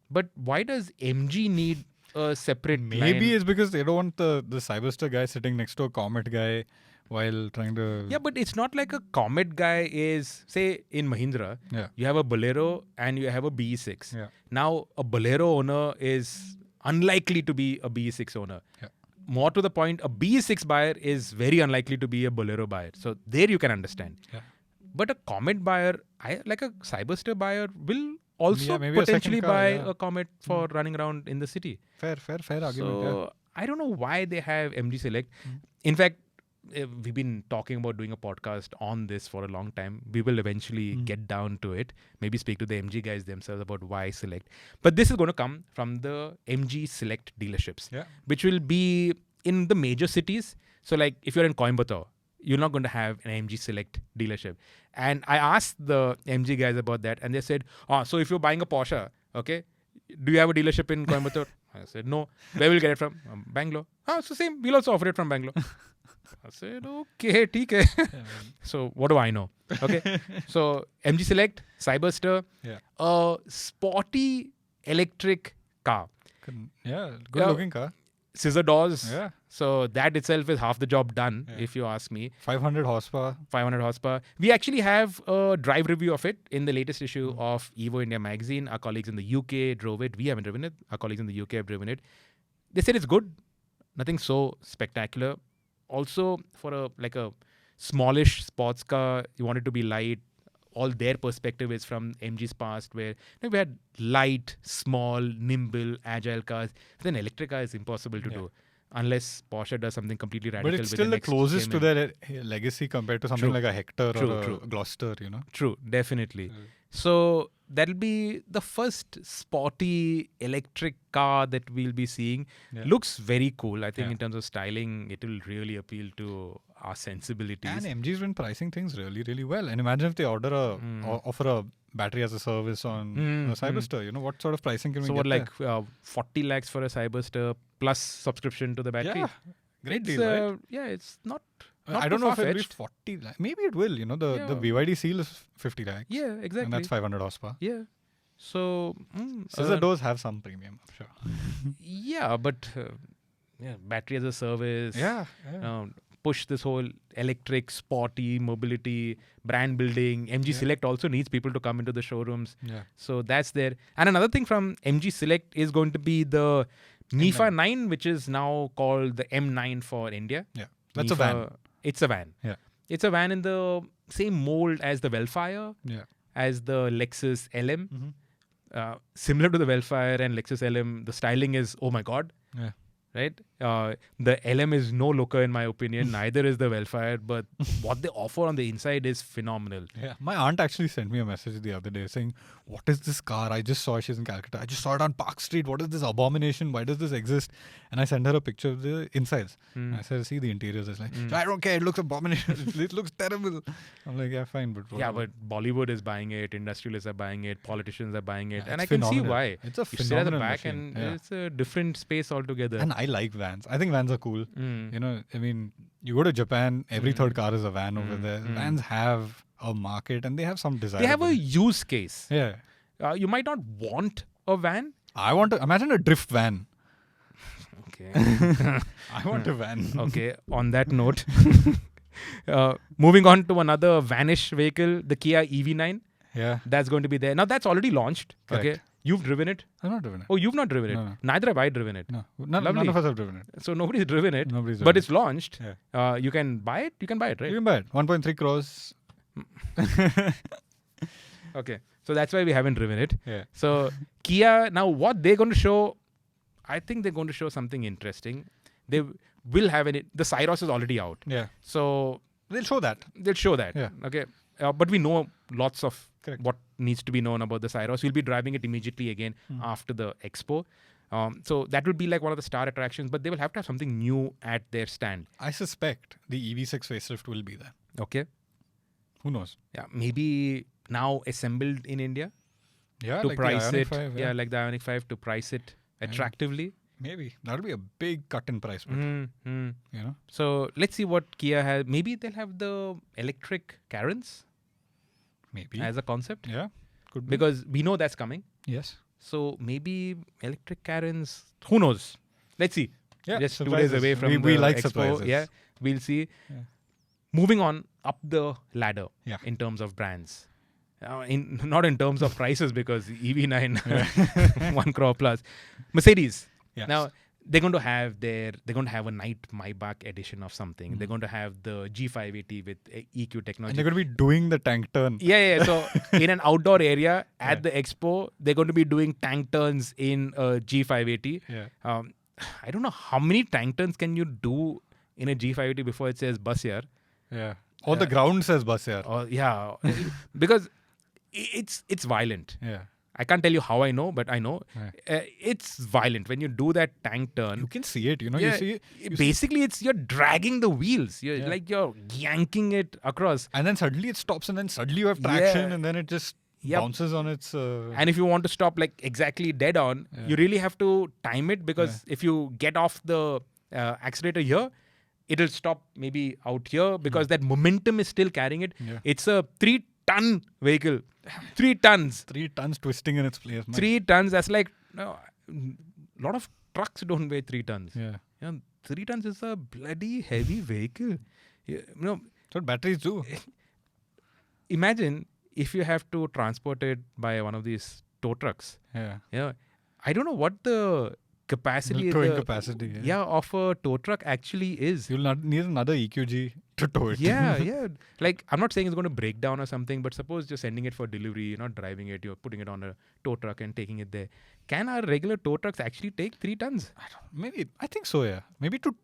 But why does MG need a separate Maybe it's because they don't want the Cyberster guy sitting next to a Comet guy while trying to... Yeah, but it's not like a Comet guy is, say, in Mahindra, you have a Bolero and you have a BE6. Yeah. Now, a Bolero owner is unlikely to be a BE6 owner. Yeah. More to the point, a BE6 buyer is very unlikely to be a Bolero buyer. So there you can understand. Yeah. But a Comet buyer, like a Cyberster buyer, will also potentially buy a Comet for running around in the city. Fair argument. So I don't know why they have MG Select. In fact, we've been talking about doing a podcast on this for a long time. We will eventually get down to it. Maybe speak to the MG guys themselves about why Select. But this is going to come from the MG Select dealerships, which will be in the major cities. So like if you're in Coimbatore, you're not going to have an MG Select dealership. And I asked the MG guys about that and they said, so if you're buying a Porsche, okay, do you have a dealership in Coimbatore? I said, no. Where will you get it from? Bangalore. So same. We'll also offer it from Bangalore. I said, okay, theek hai. So what do I know? Okay. So MG Select, Cyberster, a sporty electric car. Yeah, good looking car. Scissor doors. Yeah. So that itself is half the job done, if you ask me. 500 horsepower. 500 horsepower. We actually have a drive review of it in the latest issue of Evo India magazine. Our colleagues in the UK drove it. We haven't driven it. Our colleagues in the UK have driven it. They said it's good. Nothing so spectacular. Also, for a smallish sports car, you want it to be light. All their perspective is from MG's past, where we had light, small, nimble, agile cars. Then electric car is impossible to do, unless Porsche does something completely radical. But it's still the closest to their legacy compared to something like a Hector or a Gloucester, you know. True, definitely. So that'll be the first sporty electric car that we'll be seeing. Looks very cool. I think in terms of styling, it will really appeal to our sensibilities. And MG's been pricing things really, really well. And imagine if they offer a battery as a service on a Cyberster. You know, what sort of pricing can we get? So 40 lakhs for a Cyberster plus subscription to the battery. Yeah, great deal, right? Yeah, it's not I don't know if it'll be 40 lakhs. Maybe it will. You know, the BYD Seal is 50 lakhs. Yeah, exactly. And that's 500 horsepower. Yeah. So scissor doors have some premium, I'm sure. Yeah, but battery as a service. Push this whole electric, sporty, mobility, brand building. MG Select also needs people to come into the showrooms. So that's there. And another thing from MG Select is going to be the NIFA 9, which is now called the M9 for India. Yeah, that's a van. It's a van. Yeah. It's a van in the same mold as the Velfire, as the Lexus LM. Similar to the Velfire and Lexus LM, the styling is, oh my God. Yeah. Right? The LM is no looker in my opinion. Neither is the Velfire, but what they offer on the inside is phenomenal. Yeah. My aunt actually sent me a message the other day saying, what is this car? I just saw it. She's in Calcutta. I just saw it on Park Street. What is this abomination? Why does this exist? And I sent her a picture of the insides. I said, see the interiors. It's like, I don't care. It looks abomination. It looks terrible. I'm like, yeah, fine. But yeah, but Bollywood is buying it. Industrialists are buying it. Politicians are buying it. Yeah, and I can see why. It's a phenomenal. You sit at the back machine. and it's a different space altogether. And I like vans. I think vans are cool. You know, I mean, you go to Japan, every third car is a van over there. Vans have a market and they have some desire. They have a use case. Yeah. You might not want a van. I want to imagine a drift van. Okay. I want a van. Okay. On that note, Moving on to another vanish vehicle, the Kia EV9. Yeah. That's going to be there. Now, that's already launched. Correct. Okay. You've driven it? I've not driven it. Oh, you've not driven it? No. Neither have I driven it. No. None Lovely. of us have driven it. So, nobody's driven it. Nobody's driven But it. it's launched. Yeah. You can buy it? You can buy it, right? You can buy it. 1.3 crores. Okay. So, that's why we haven't driven it. Yeah. So, Kia, now what they're going to show, I think they're going to show something interesting. They will have it. The Syros is already out. Yeah. So, They'll show that. they'll show that. Yeah. Okay. But we know lots of Correct. what needs to be known about the Syros. We'll be driving it immediately again after the expo. So that will be like one of the star attractions, but they will have to have something new at their stand. I suspect the EV6 facelift will be there. Okay. Who knows? Yeah. Maybe now assembled in India Yeah. to like price the Ioniq it. 5, Yeah, like the Ioniq 5 to price it attractively. Maybe. That'll be a big cut in price. But, you know? So let's see what Kia has. Maybe they'll have the electric Karens Maybe. as a concept Yeah. Could be. because we know that's coming. Yes. So maybe electric Karens, who knows? Let's see. Yeah. Just 2 surprises. days away from we the like expo. surprises. Yeah, we'll see. Yeah. Moving on up the ladder Yeah. in terms of brands. Not in terms of prices because EV9 1 crore plus. Mercedes. Yes. Now they're going to have a night Maybach edition of something. They're going to have the G580 with EQ technology. And they're going to be doing the tank turn. Yeah. So in an outdoor area at the expo, they're going to be doing tank turns in a G580. Yeah. I don't know how many tank turns can you do in a G580 before it says bus here. Yeah. Or the ground says bus here. Or yeah, because it's violent. Yeah. I can't tell you how I know, but I know it's violent when you do that tank turn. You can see it, you know. Yeah, You see basically, you're dragging the wheels. You're you're yanking it across. and then suddenly it stops, and then suddenly you have traction, Yeah. and then it just Yep. bounces on its. And if you want to stop like exactly dead on, you really have to time it because if you get off the accelerator here, it'll stop maybe out here because that momentum is still carrying it. Yeah. It's a 3-ton vehicle. 3 tons. 3 tons twisting in its place. Man. 3 tons. That's like a lot of trucks don't weigh 3 tons. Yeah. 3 tons is a bloody heavy vehicle. That's what batteries do. Imagine if you have to transport it by one of these tow trucks. Yeah. I don't know what the capacity Towing capacity. Yeah. of a tow truck actually is. You'll not need another EQG to tow it. Yeah. Like, I'm not saying it's going to break down or something, but suppose you're sending it for delivery, you're not driving it, you're putting it on a tow truck and taking it there. Can our regular tow trucks actually take 3 tons? Maybe. I think so, yeah. Maybe to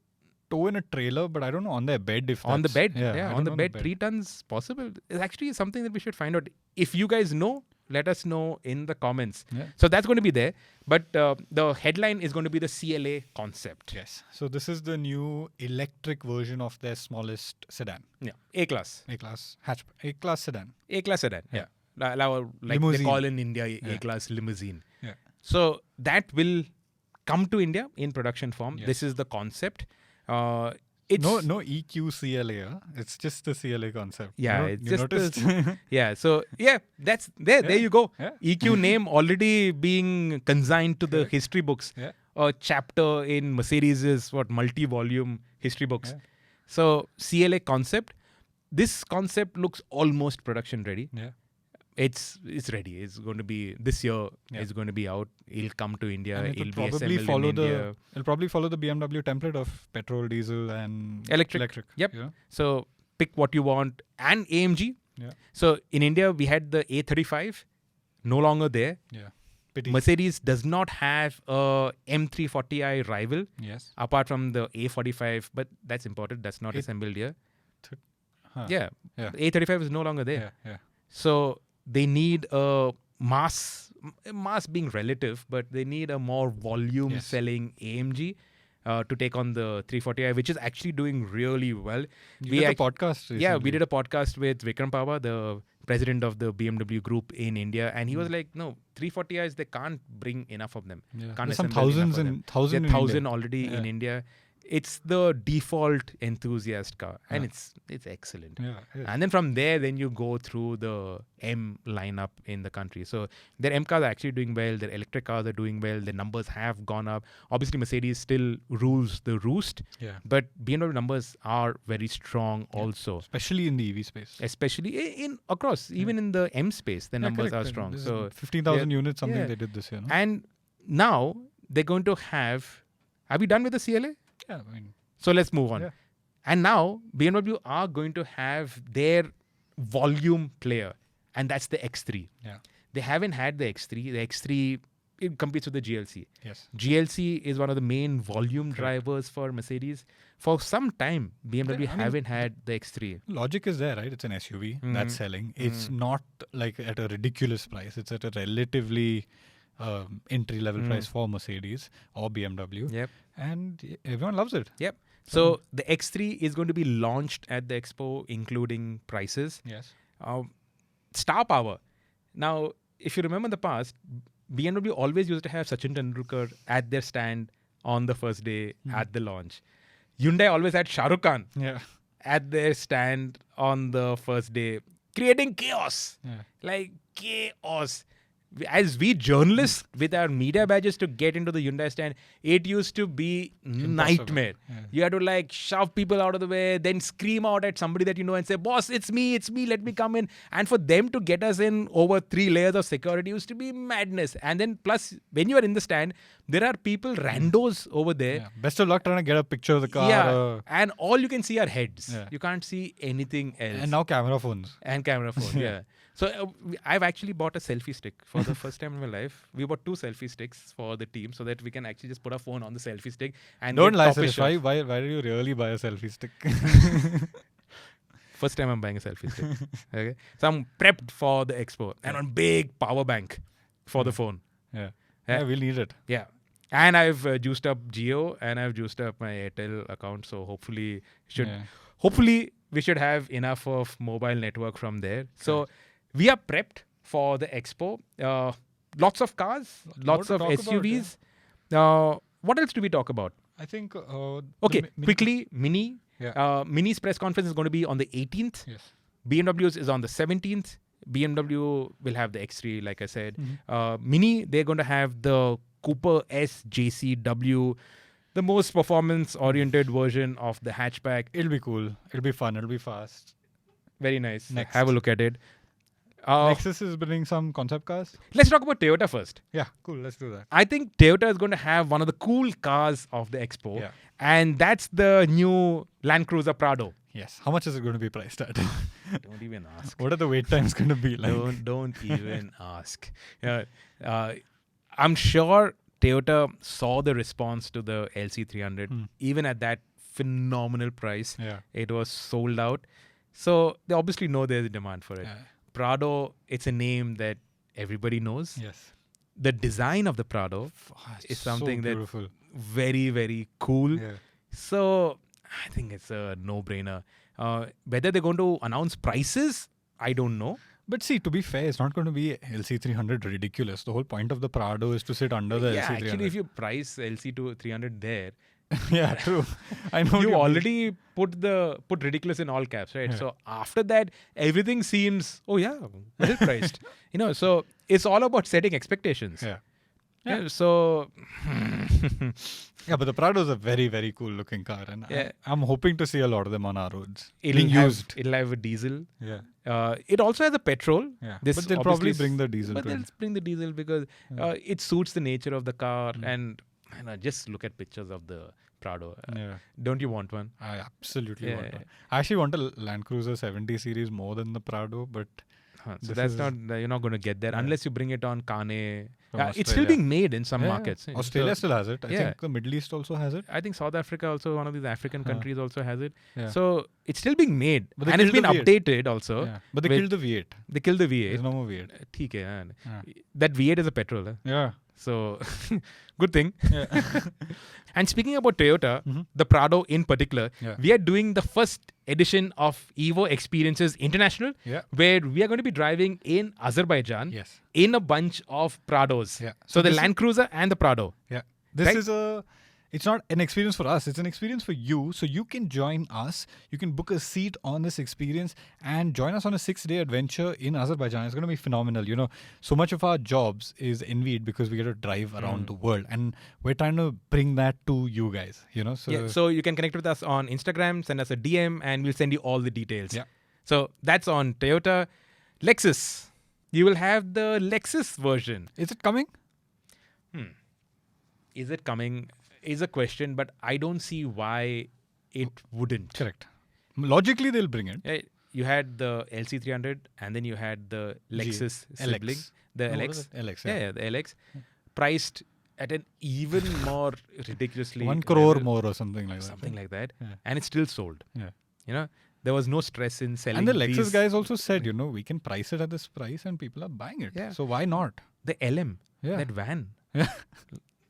tow in a trailer, but I don't know on their bed if On the that's- bed? I On don't the know bed, 3 tons possible? It's actually something that we should find out. If you guys know, let us know in the comments. Yeah. So that's going to be there. But the headline is going to be the CLA concept. Yes. So this is the new electric version of their smallest sedan. Yeah. A-class. A-class hatchback. A-class sedan. A-class sedan. Yeah. Like they Limousine. call in India A-class limousine. Yeah. So that will come to India in production form. Yes. This is the concept. It's No EQ CLA. Huh? It's just the CLA concept. Yeah, You it's you just noticed? yeah. So that's there. There you go. Yeah. EQ name already being consigned to the history books. Yeah. A chapter in Mercedes' multi-volume history books. Yeah. So CLA concept. This concept looks almost production ready. Yeah. It's ready. It's going to be this year. Yeah. It's going to be out. It'll come to India. And It'll it'll be probably assembled follow in the India. it'll probably follow the BMW template of petrol, diesel, and Electric. Yep. you know? So pick what you want. And AMG. Yeah. So in India, we had the A35. No longer there. Yeah. Pity. Mercedes does not have a M340i rival Yes. apart from the A45, but that's imported. That's not assembled here. Huh. Yeah. Yeah. A35 is no longer there. Yeah. So they need a mass being relative, but they need a more volume Yes. selling AMG to take on the 340i, which is actually doing really well. You We did a act- podcast recently. Yeah, we did a podcast with Vikram Pava, the president of the BMW group in India, and he was like, no, 340i's, they can't bring enough of them. Yeah. Can't There's some assemble enough thousands of them. and thousand. There are 1,000 already in Yeah. India. it's the default enthusiast car, and it's excellent. Yeah, it is. And then from there, then you go through the M lineup in the country. So their M cars are actually doing well. Their electric cars are doing well. Their numbers have gone up. Obviously, Mercedes still rules the roost. Yeah. But BMW numbers are very strong also. Especially in the EV space. Especially in across, even in the M space, the numbers are strong. So 15,000 units, something they did this year. No? And now they're going to have. Are we done with the CLA? Yeah, I mean. So let's move on. Yeah. And now BMW are going to have their volume player, and that's the X3. Yeah. They haven't had the X3. The X3 it competes with the GLC. Yes. GLC is one of the main volume drivers for Mercedes. For some time, BMW haven't had the X3. Logic is there, right? It's an SUV that's selling. It's not like at a ridiculous price. It's at a relatively entry-level price for Mercedes or BMW. Yep. And everyone loves it. Yep. So the X3 is going to be launched at the Expo, including prices. Yes. Star power. Now, if you remember in the past, BMW always used to have Sachin Tendulkar at their stand on the first day at the launch. Hyundai always had Shah Rukh Khan at their stand on the first day, creating chaos. Yeah. Like chaos. As we journalists with our media badges to get into the Hyundai stand, it used to be nightmare. Yeah. You had to like shove people out of the way, then scream out at somebody that you know and say, "Boss, it's me, let me come in." And for them to get us in over 3 layers of security used to be madness. And then plus, when you are in the stand, there are people, randos over there. Yeah. Best of luck trying to get a picture of the car. Yeah, and all you can see are heads. Yeah. You can't see anything else. And now camera phones. And camera phone, yeah. So I've actually bought a selfie stick for the first time in my life. We bought 2 selfie sticks for the team so that we can actually just put our phone on the selfie stick and Don't get lie, topish Sirish. shots. Why did you really buy a selfie stick? First time I'm buying a selfie stick. Okay, so I'm prepped for the expo and on big power bank for the phone. Yeah, Yeah. we'll need it. Yeah. And I've juiced up Jio and I've juiced up my Airtel account. So hopefully we should have enough of mobile network from there. So we are prepped for the expo. Lots of cars, lots of SUVs. What else do we talk about? I think. Okay, quickly, Mini. Yeah. Mini's press conference is going to be on the 18th. Yes. BMW's is on the 17th. BMW will have the X3, like I said. Mini, they're going to have the Cooper S JCW, the most performance-oriented version of the hatchback. It'll be cool. It'll be fun. It'll be fast. Very nice. Next. Have a look at it. Lexus is bringing some concept cars. Let's talk about Toyota first. Yeah, cool. Let's do that. I think Toyota is going to have one of the cool cars of the expo. Yeah. And that's the new Land Cruiser Prado. Yes. How much is it going to be priced at? Don't even ask. What are the wait times going to be like? Don't even ask. Yeah, I'm sure Toyota saw the response to the LC300. Even at that phenomenal price, it was sold out. So they obviously know there's a demand for it. Yeah. Prado, it's a name that everybody knows. Yes. The design of the Prado is something that's very, very cool. Yeah. So I think it's a no-brainer. Whether they're going to announce prices, I don't know. But see, to be fair, it's not going to be LC300 ridiculous. The whole point of the Prado is to sit under the LC300. Actually, if you price LC300 there, yeah, true. I know you already put ridiculous in all caps, right? Yeah. So after that, everything seems well priced. So it's all about setting expectations. Yeah. So yeah, but the Prado is a very, very cool looking car, and I'm hoping to see a lot of them on our roads. It'll have a diesel. Yeah. It also has a petrol. Yeah. But they'll probably bring the diesel. But they'll bring the diesel because it suits the nature of the car. And just look at pictures of the Prado. Don't you want one? I absolutely want one. I actually want a Land Cruiser 70 series more than the Prado, but so that's not you're not going to get there unless you bring it on Kane. It's still Australia. being made in some markets. Australia still has it. I think the Middle East also has it. I think South Africa also, one of these African countries also has it. Yeah. So it's still being made. But And it's been the V8. updated also. Yeah. But they killed the V8. They killed the V8. There's no more V8. ठीक है. That V8 is a petrol. Yeah. So, good thing. Yeah. And speaking about Toyota, the Prado in particular, we are doing the first edition of Evo Experiences International, where we are going to be driving in Azerbaijan in a bunch of Prados. Yeah. So the Land Cruiser and the Prado. Yeah. This is a it's not an experience for us. It's an experience for you. So you can join us. You can book a seat on this experience and join us on a 6-day adventure in Azerbaijan. It's going to be phenomenal. You know, so much of our jobs is envied because we get to drive around the world, and we're trying to bring that to you guys. You know, so you can connect with us on Instagram, send us a DM, and we'll send you all the details. Yeah. So that's on Toyota. Lexus. You will have the Lexus version. Is it coming? Is it coming? Is a question, but I don't see why it wouldn't. Correct. Logically, they'll bring it. You had the LC300, and then you had the Lexus sibling, the LX. LX, yeah, the LX, priced at an even more ridiculously 1 crore more or something like that. Something like that, Yeah. and it's still sold. Yeah. You know, there was no stress in selling. And the Lexus these. guys also said, you know, we can price it at this price, and people are buying it. Yeah. So why not? The LM, Yeah. that van, Yeah.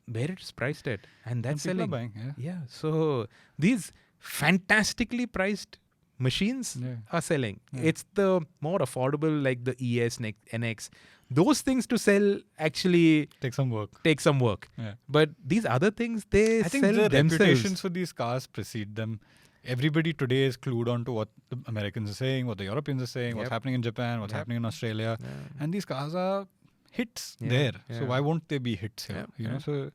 where it's priced at, and that's And people selling. are buying. Yeah, so these fantastically priced machines are selling. Yeah. It's the more affordable, like the ES, NX. Those things to sell actually Take some work. Yeah. But these other things, they I think sell the themselves. reputations for these cars precede them. Everybody today is clued on to what the Americans are saying, what the Europeans are saying, what's happening in Japan, what's happening in Australia. Yeah. And these cars are hits Yeah. there. Yeah. So why won't they be hits here? Yeah. You know, Yeah. so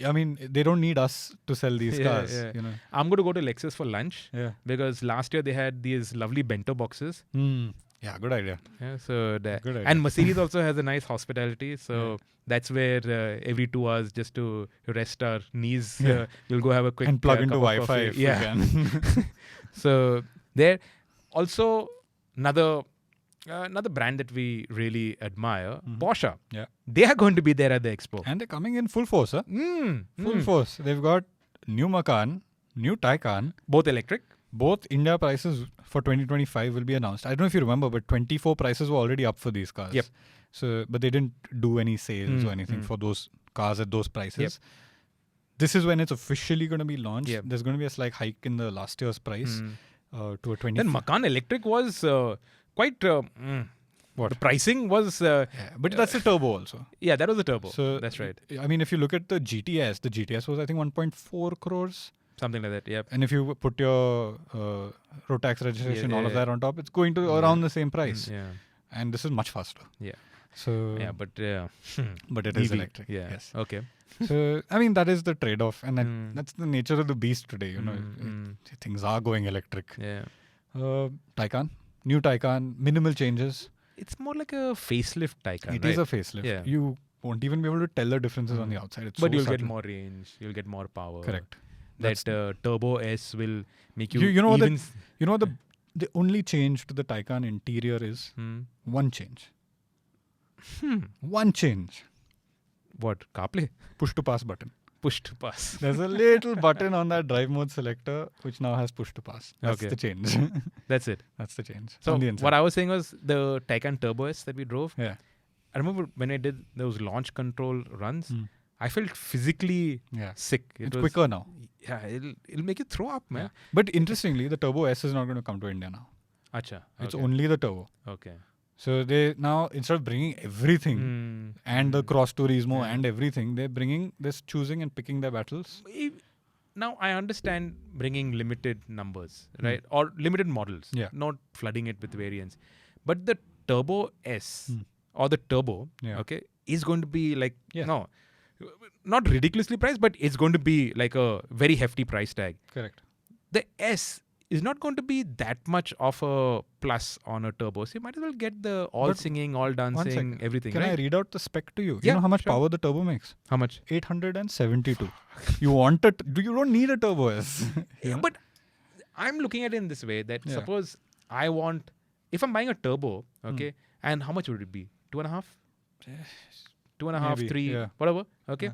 I mean, they don't need us to sell these cars. Yeah. You know. I'm going to go to Lexus for lunch Yeah. because last year they had these lovely bento boxes. Yeah, good idea. Yeah, so Good idea. and Mercedes also has a nice hospitality. So that's where every 2 hours, just to rest our knees, we'll go have a quick And plug cup into of Wi-Fi coffee. if we can. So there, also another brand that we really admire, Porsche. Yeah. They are going to be there at the expo. And they're coming in full force, huh? Full force. They've got new Macan, new Taycan. Both electric. Both India prices for 2025 will be announced. I don't know if you remember, but 24 prices were already up for these cars. Yep. So, but they didn't do any sales or anything for those cars at those prices. This is when it's officially going to be launched. Yep. There's going to be a slight hike in the last year's price to a 20. Then Macan electric was quite. What? The pricing was. But that's a turbo also. Yeah, that was a turbo. So that's right. I mean, if you look at the GTS was I think 1.4 crores. Something like that. Yep. And if you put your road tax registration, all of that on top, it's going to around the same price. Yeah. And this is much faster. Yeah. So Yeah, but but it is EV. electric. Yeah. Yes. Okay. So I mean that is the trade-off, and that's the nature of the beast today. You know, things are going electric. Yeah. Taycan, new Taycan, minimal changes. It's more like a facelift Taycan. It is a facelift. Yeah. You won't even be able to tell the differences on the outside. It's But so you'll get subtle. more range. You'll get more power. Correct. That Turbo S will make you. You know even the only change to the Taycan interior is one change. One change. What? CarPlay? Push to pass button. Push to pass. There's a little button on that drive mode selector which now has push to pass. That's Okay. the change. That's it. That's the change. So on the inside. what I was saying was the Taycan Turbo S that we drove. Yeah. I remember when I did those launch control runs, I felt physically sick. It's quicker now. Yeah, it'll make you throw up, man. Yeah. But interestingly, the Turbo S is not going to come to India now. Acha. It's okay. only the Turbo. Okay. So they now, instead of bringing everything and the Cross Turismo and everything, they're choosing and picking their battles. Now I understand bringing limited numbers, right? Or limited models. Yeah. Not flooding it with variants. But the Turbo S or the Turbo, okay, is going to be like, no, not ridiculously priced, but it's going to be like a very hefty price tag. Correct. The S is not going to be that much of a plus on a Turbo. So you might as well get the all singing, all dancing, everything. Can right? I read out the spec to you? Yeah, You know how much sure. power the Turbo makes? How much? 872. You want it? You don't need a Turbo S. Yeah, but I'm looking at it in this way that suppose I want, if I'm buying a Turbo, okay, and how much would it be? 2.5? 2.5, Maybe, 3, whatever. Okay.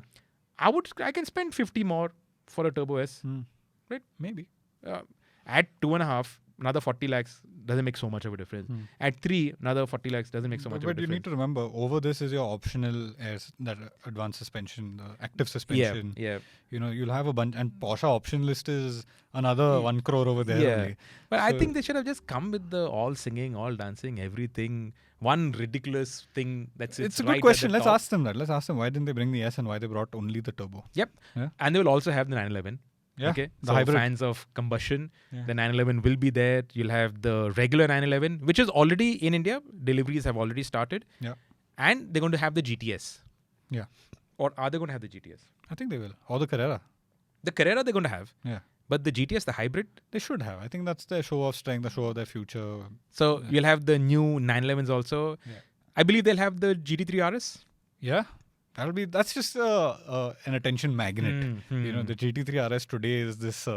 I can spend 50 more for a Turbo S, right? Maybe. At 2.5, another 40 lakhs doesn't make so much of a difference. At 3, another 40 lakhs doesn't make so much of a difference. But you need to remember, over this is your optional that advanced suspension, the active suspension. Yeah. You'll have a bunch, and Porsche option list is another 1 crore over there only. But I think they should have just come with the all singing, all dancing, everything. One ridiculous thing that's it's a good question. Let's ask them that. Let's ask them why didn't they bring the S and why they brought only the turbo. Yep. Yeah. And they will also have the 911. Yeah. Okay. The so hybrid. Fans of combustion, the 911 will be there. You'll have the regular 911, which is already in India. Deliveries have already started. Yeah. And they're going to have the GTS. Yeah. Or are they going to have the GTS? I think they will. Or the Carrera. The Carrera they're going to have. Yeah. But the GTS, the hybrid? They should have. I think that's their show of strength, the show of their future. So you'll have the new 911s also. Yeah. I believe they'll have the GT3 RS. Yeah. That's just an attention magnet. The GT3 RS today is this,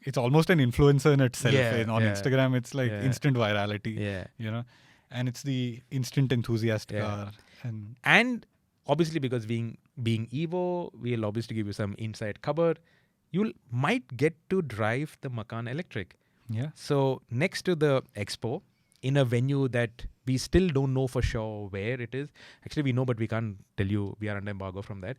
it's almost an influencer in itself. On Instagram, it's like instant virality. And it's the instant enthusiast car. And obviously, because being Evo, we'll obviously give you some inside cover. You might get to drive the Macan electric. Yeah. So next to the Expo, in a venue that we still don't know for sure where it is. Actually, we know, but we can't tell you. We are under embargo from that.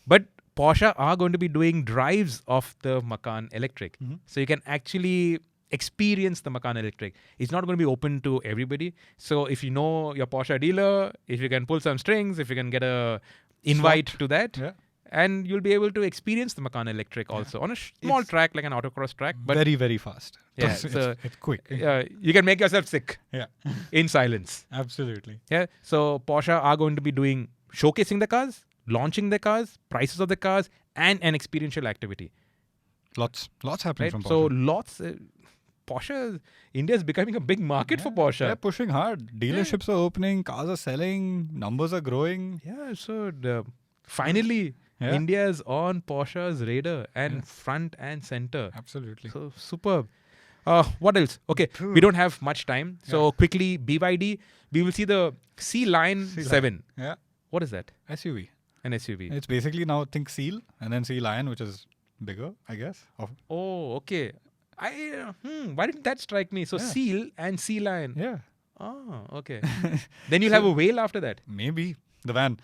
But Porsche are going to be doing drives of the Macan electric. So you can actually experience the Macan electric. It's not going to be open to everybody. So if you know your Porsche dealer, if you can pull some strings, if you can get a invite to that, and you'll be able to experience the Macan electric also on a small track, like an autocross track. But very, very fast. Yeah, it's quick. You can make yourself sick in silence. Absolutely. Yeah. So Porsche are going to be showcasing the cars, launching the cars, prices of the cars, and an experiential activity. Lots happening from Porsche. So lots. Porsche, India is becoming a big market for Porsche. They're pushing hard. Dealerships are opening, cars are selling, numbers are growing. Yeah. So finally, India is on Porsche's radar and front and center. Absolutely. So superb. What else? Okay, we don't have much time. So quickly, BYD, we will see the Sealion 7. Yeah. What is that? SUV. An SUV. It's basically now think Seal and then Sealion, which is bigger, I guess. Oh, okay. Why didn't that strike me? So Seal and Sealion. Yeah. Oh, okay. Then you'll have a whale after that. Maybe. The van.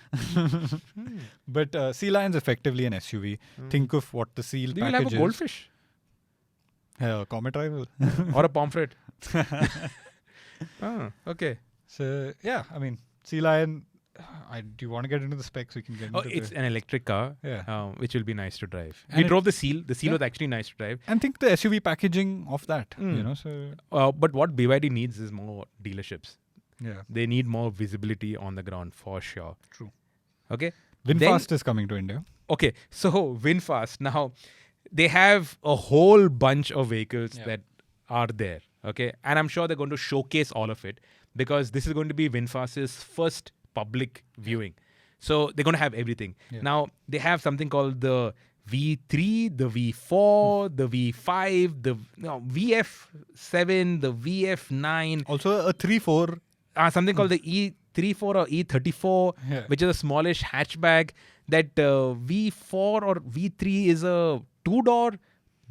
But Sealion's effectively an SUV. Think of what the Seal package is. You will have a goldfish. Comet rival. Or a pomfret. Okay. So, Sealion, do you want to get into the specs? We can get into it's an electric car, which will be nice to drive. And we drove the Seal. The Seal was actually nice to drive. And think the SUV packaging of that, But what BYD needs is more dealerships. Yeah. They need more visibility on the ground for sure. True. Okay. VinFast is coming to India. Okay. So VinFast, now they have a whole bunch of vehicles that are there. Okay. And I'm sure they're going to showcase all of it because this is going to be VinFast's first public viewing. So they're going to have everything. Yeah. Now they have something called the V3, the V4, the V5, the VF7, the VF9. Also a 3.4. Something called the E34 or E34, which is a smallish hatchback. That V4 or V3 is a 2-door,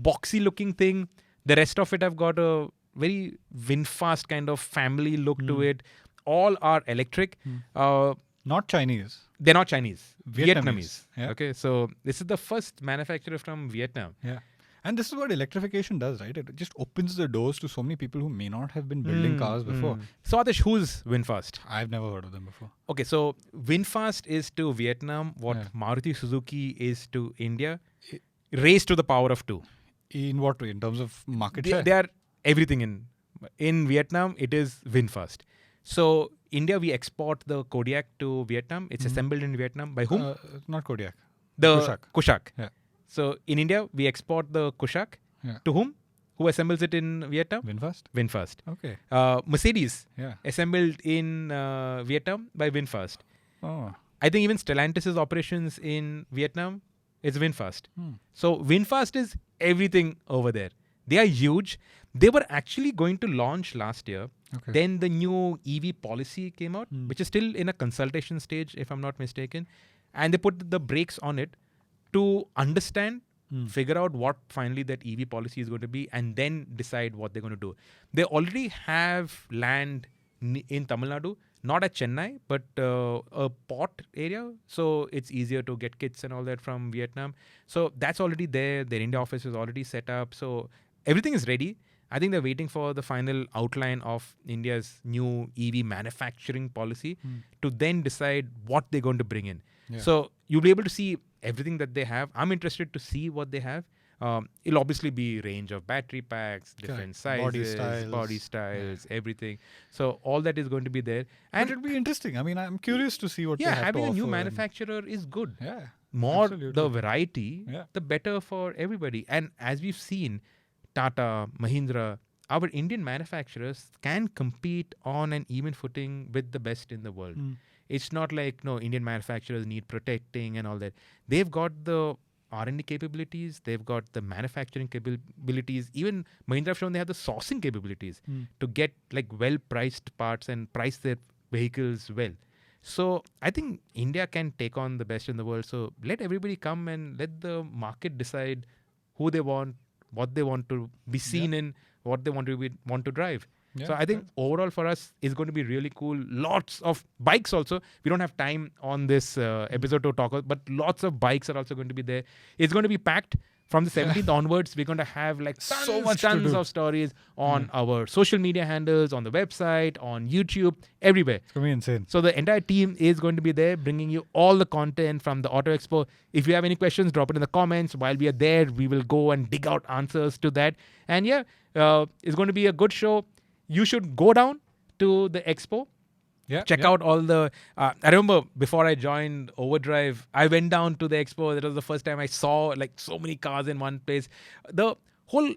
boxy-looking thing. The rest of it have got a very VinFast kind of family look to it. All are electric. Not Chinese. They're not Chinese. Vietnamese. Yeah. Okay, so this is the first manufacturer from Vietnam. Yeah. And this is what electrification does, right? It just opens the doors to so many people who may not have been building cars before. So Aatish, who's VinFast? I've never heard of them before. Okay, so VinFast is to Vietnam what Maruti Suzuki is to India. Raised to the power of 2. In what way? In terms of market share? They are everything in Vietnam, it is VinFast. So India, we export the Kodiaq to Vietnam. It's assembled in Vietnam. By whom? Not Kodiaq. The Kylaq. Yeah. So in India, we export the Kylaq to whom? Who assembles it in Vietnam? VinFast. Okay. Mercedes assembled in Vietnam by VinFast. Oh. I think even Stellantis' operations in Vietnam is VinFast. So VinFast is everything over there. They are huge. They were actually going to launch last year. Okay. Then the new EV policy came out, which is still in a consultation stage, if I'm not mistaken. And they put the brakes on it to understand figure out what finally that EV policy is going to be, and then decide what they're going to do. They already have land in Tamil Nadu, not at Chennai, but a port area. So it's easier to get kits and all that from Vietnam. So that's already there. Their India office is already set up. So everything is ready. I think they're waiting for the final outline of India's new EV manufacturing policy to then decide what they're going to bring in. Yeah. So you'll be able to see everything that they have. I'm interested to see what they have. It'll obviously be range of battery packs, different sizes, body styles, everything. So all that is going to be there. And it'll be interesting. I mean, I'm curious to see what they have to offer. Having a new manufacturer is good. Yeah, more the variety, the better for everybody. And as we've seen, Tata, Mahindra, our Indian manufacturers can compete on an even footing with the best in the world. It's not like, Indian manufacturers need protecting and all that. They've got the R&D capabilities. They've got the manufacturing capabilities. Even Mahindra have shown they have the sourcing capabilities to get like well-priced parts and price their vehicles well. So I think India can take on the best in the world. So let everybody come and let the market decide who they want, what they want to be seen in, what they want to drive. Yeah, so I think overall for us is going to be really cool. Lots of bikes also. We don't have time on this episode to talk about, but lots of bikes are also going to be there. It's going to be packed. From the 17th onwards, we're going to have like tons of stories on our social media handles, on the website, on YouTube, everywhere. It's going to be insane. So the entire team is going to be there bringing you all the content from the Auto Expo. If you have any questions, drop it in the comments. While we are there, we will go and dig out answers to that. And it's going to be a good show. You should go down to the expo. Check out all the... I remember before I joined Overdrive, I went down to the expo. That was the first time I saw like so many cars in one place. The whole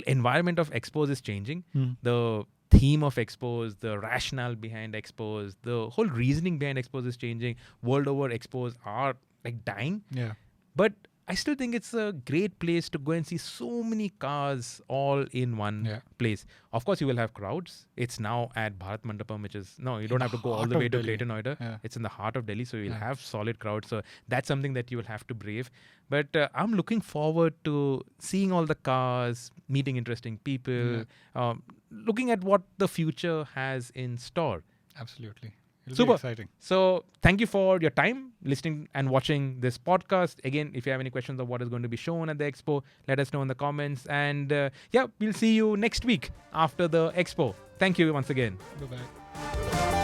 environment of expos is changing. The theme of expos, the rationale behind expos, the whole reasoning behind expos is changing. World over, expos are like dying. Yeah. But I still think it's a great place to go and see so many cars all in one place. Of course, you will have crowds. It's now at Bharat Mandapam, which is, you don't have to go all the way to Greater Noida. Yeah. It's in the heart of Delhi, so you'll have solid crowds. So that's something that you will have to brave. But I'm looking forward to seeing all the cars, meeting interesting people, looking at what the future has in store. Absolutely. It'll Super be exciting. So thank you for your time listening and watching this podcast. Again, if you have any questions of what is going to be shown at the expo, let us know in the comments. And we'll see you next week after the expo. Thank you once again. Bye-bye.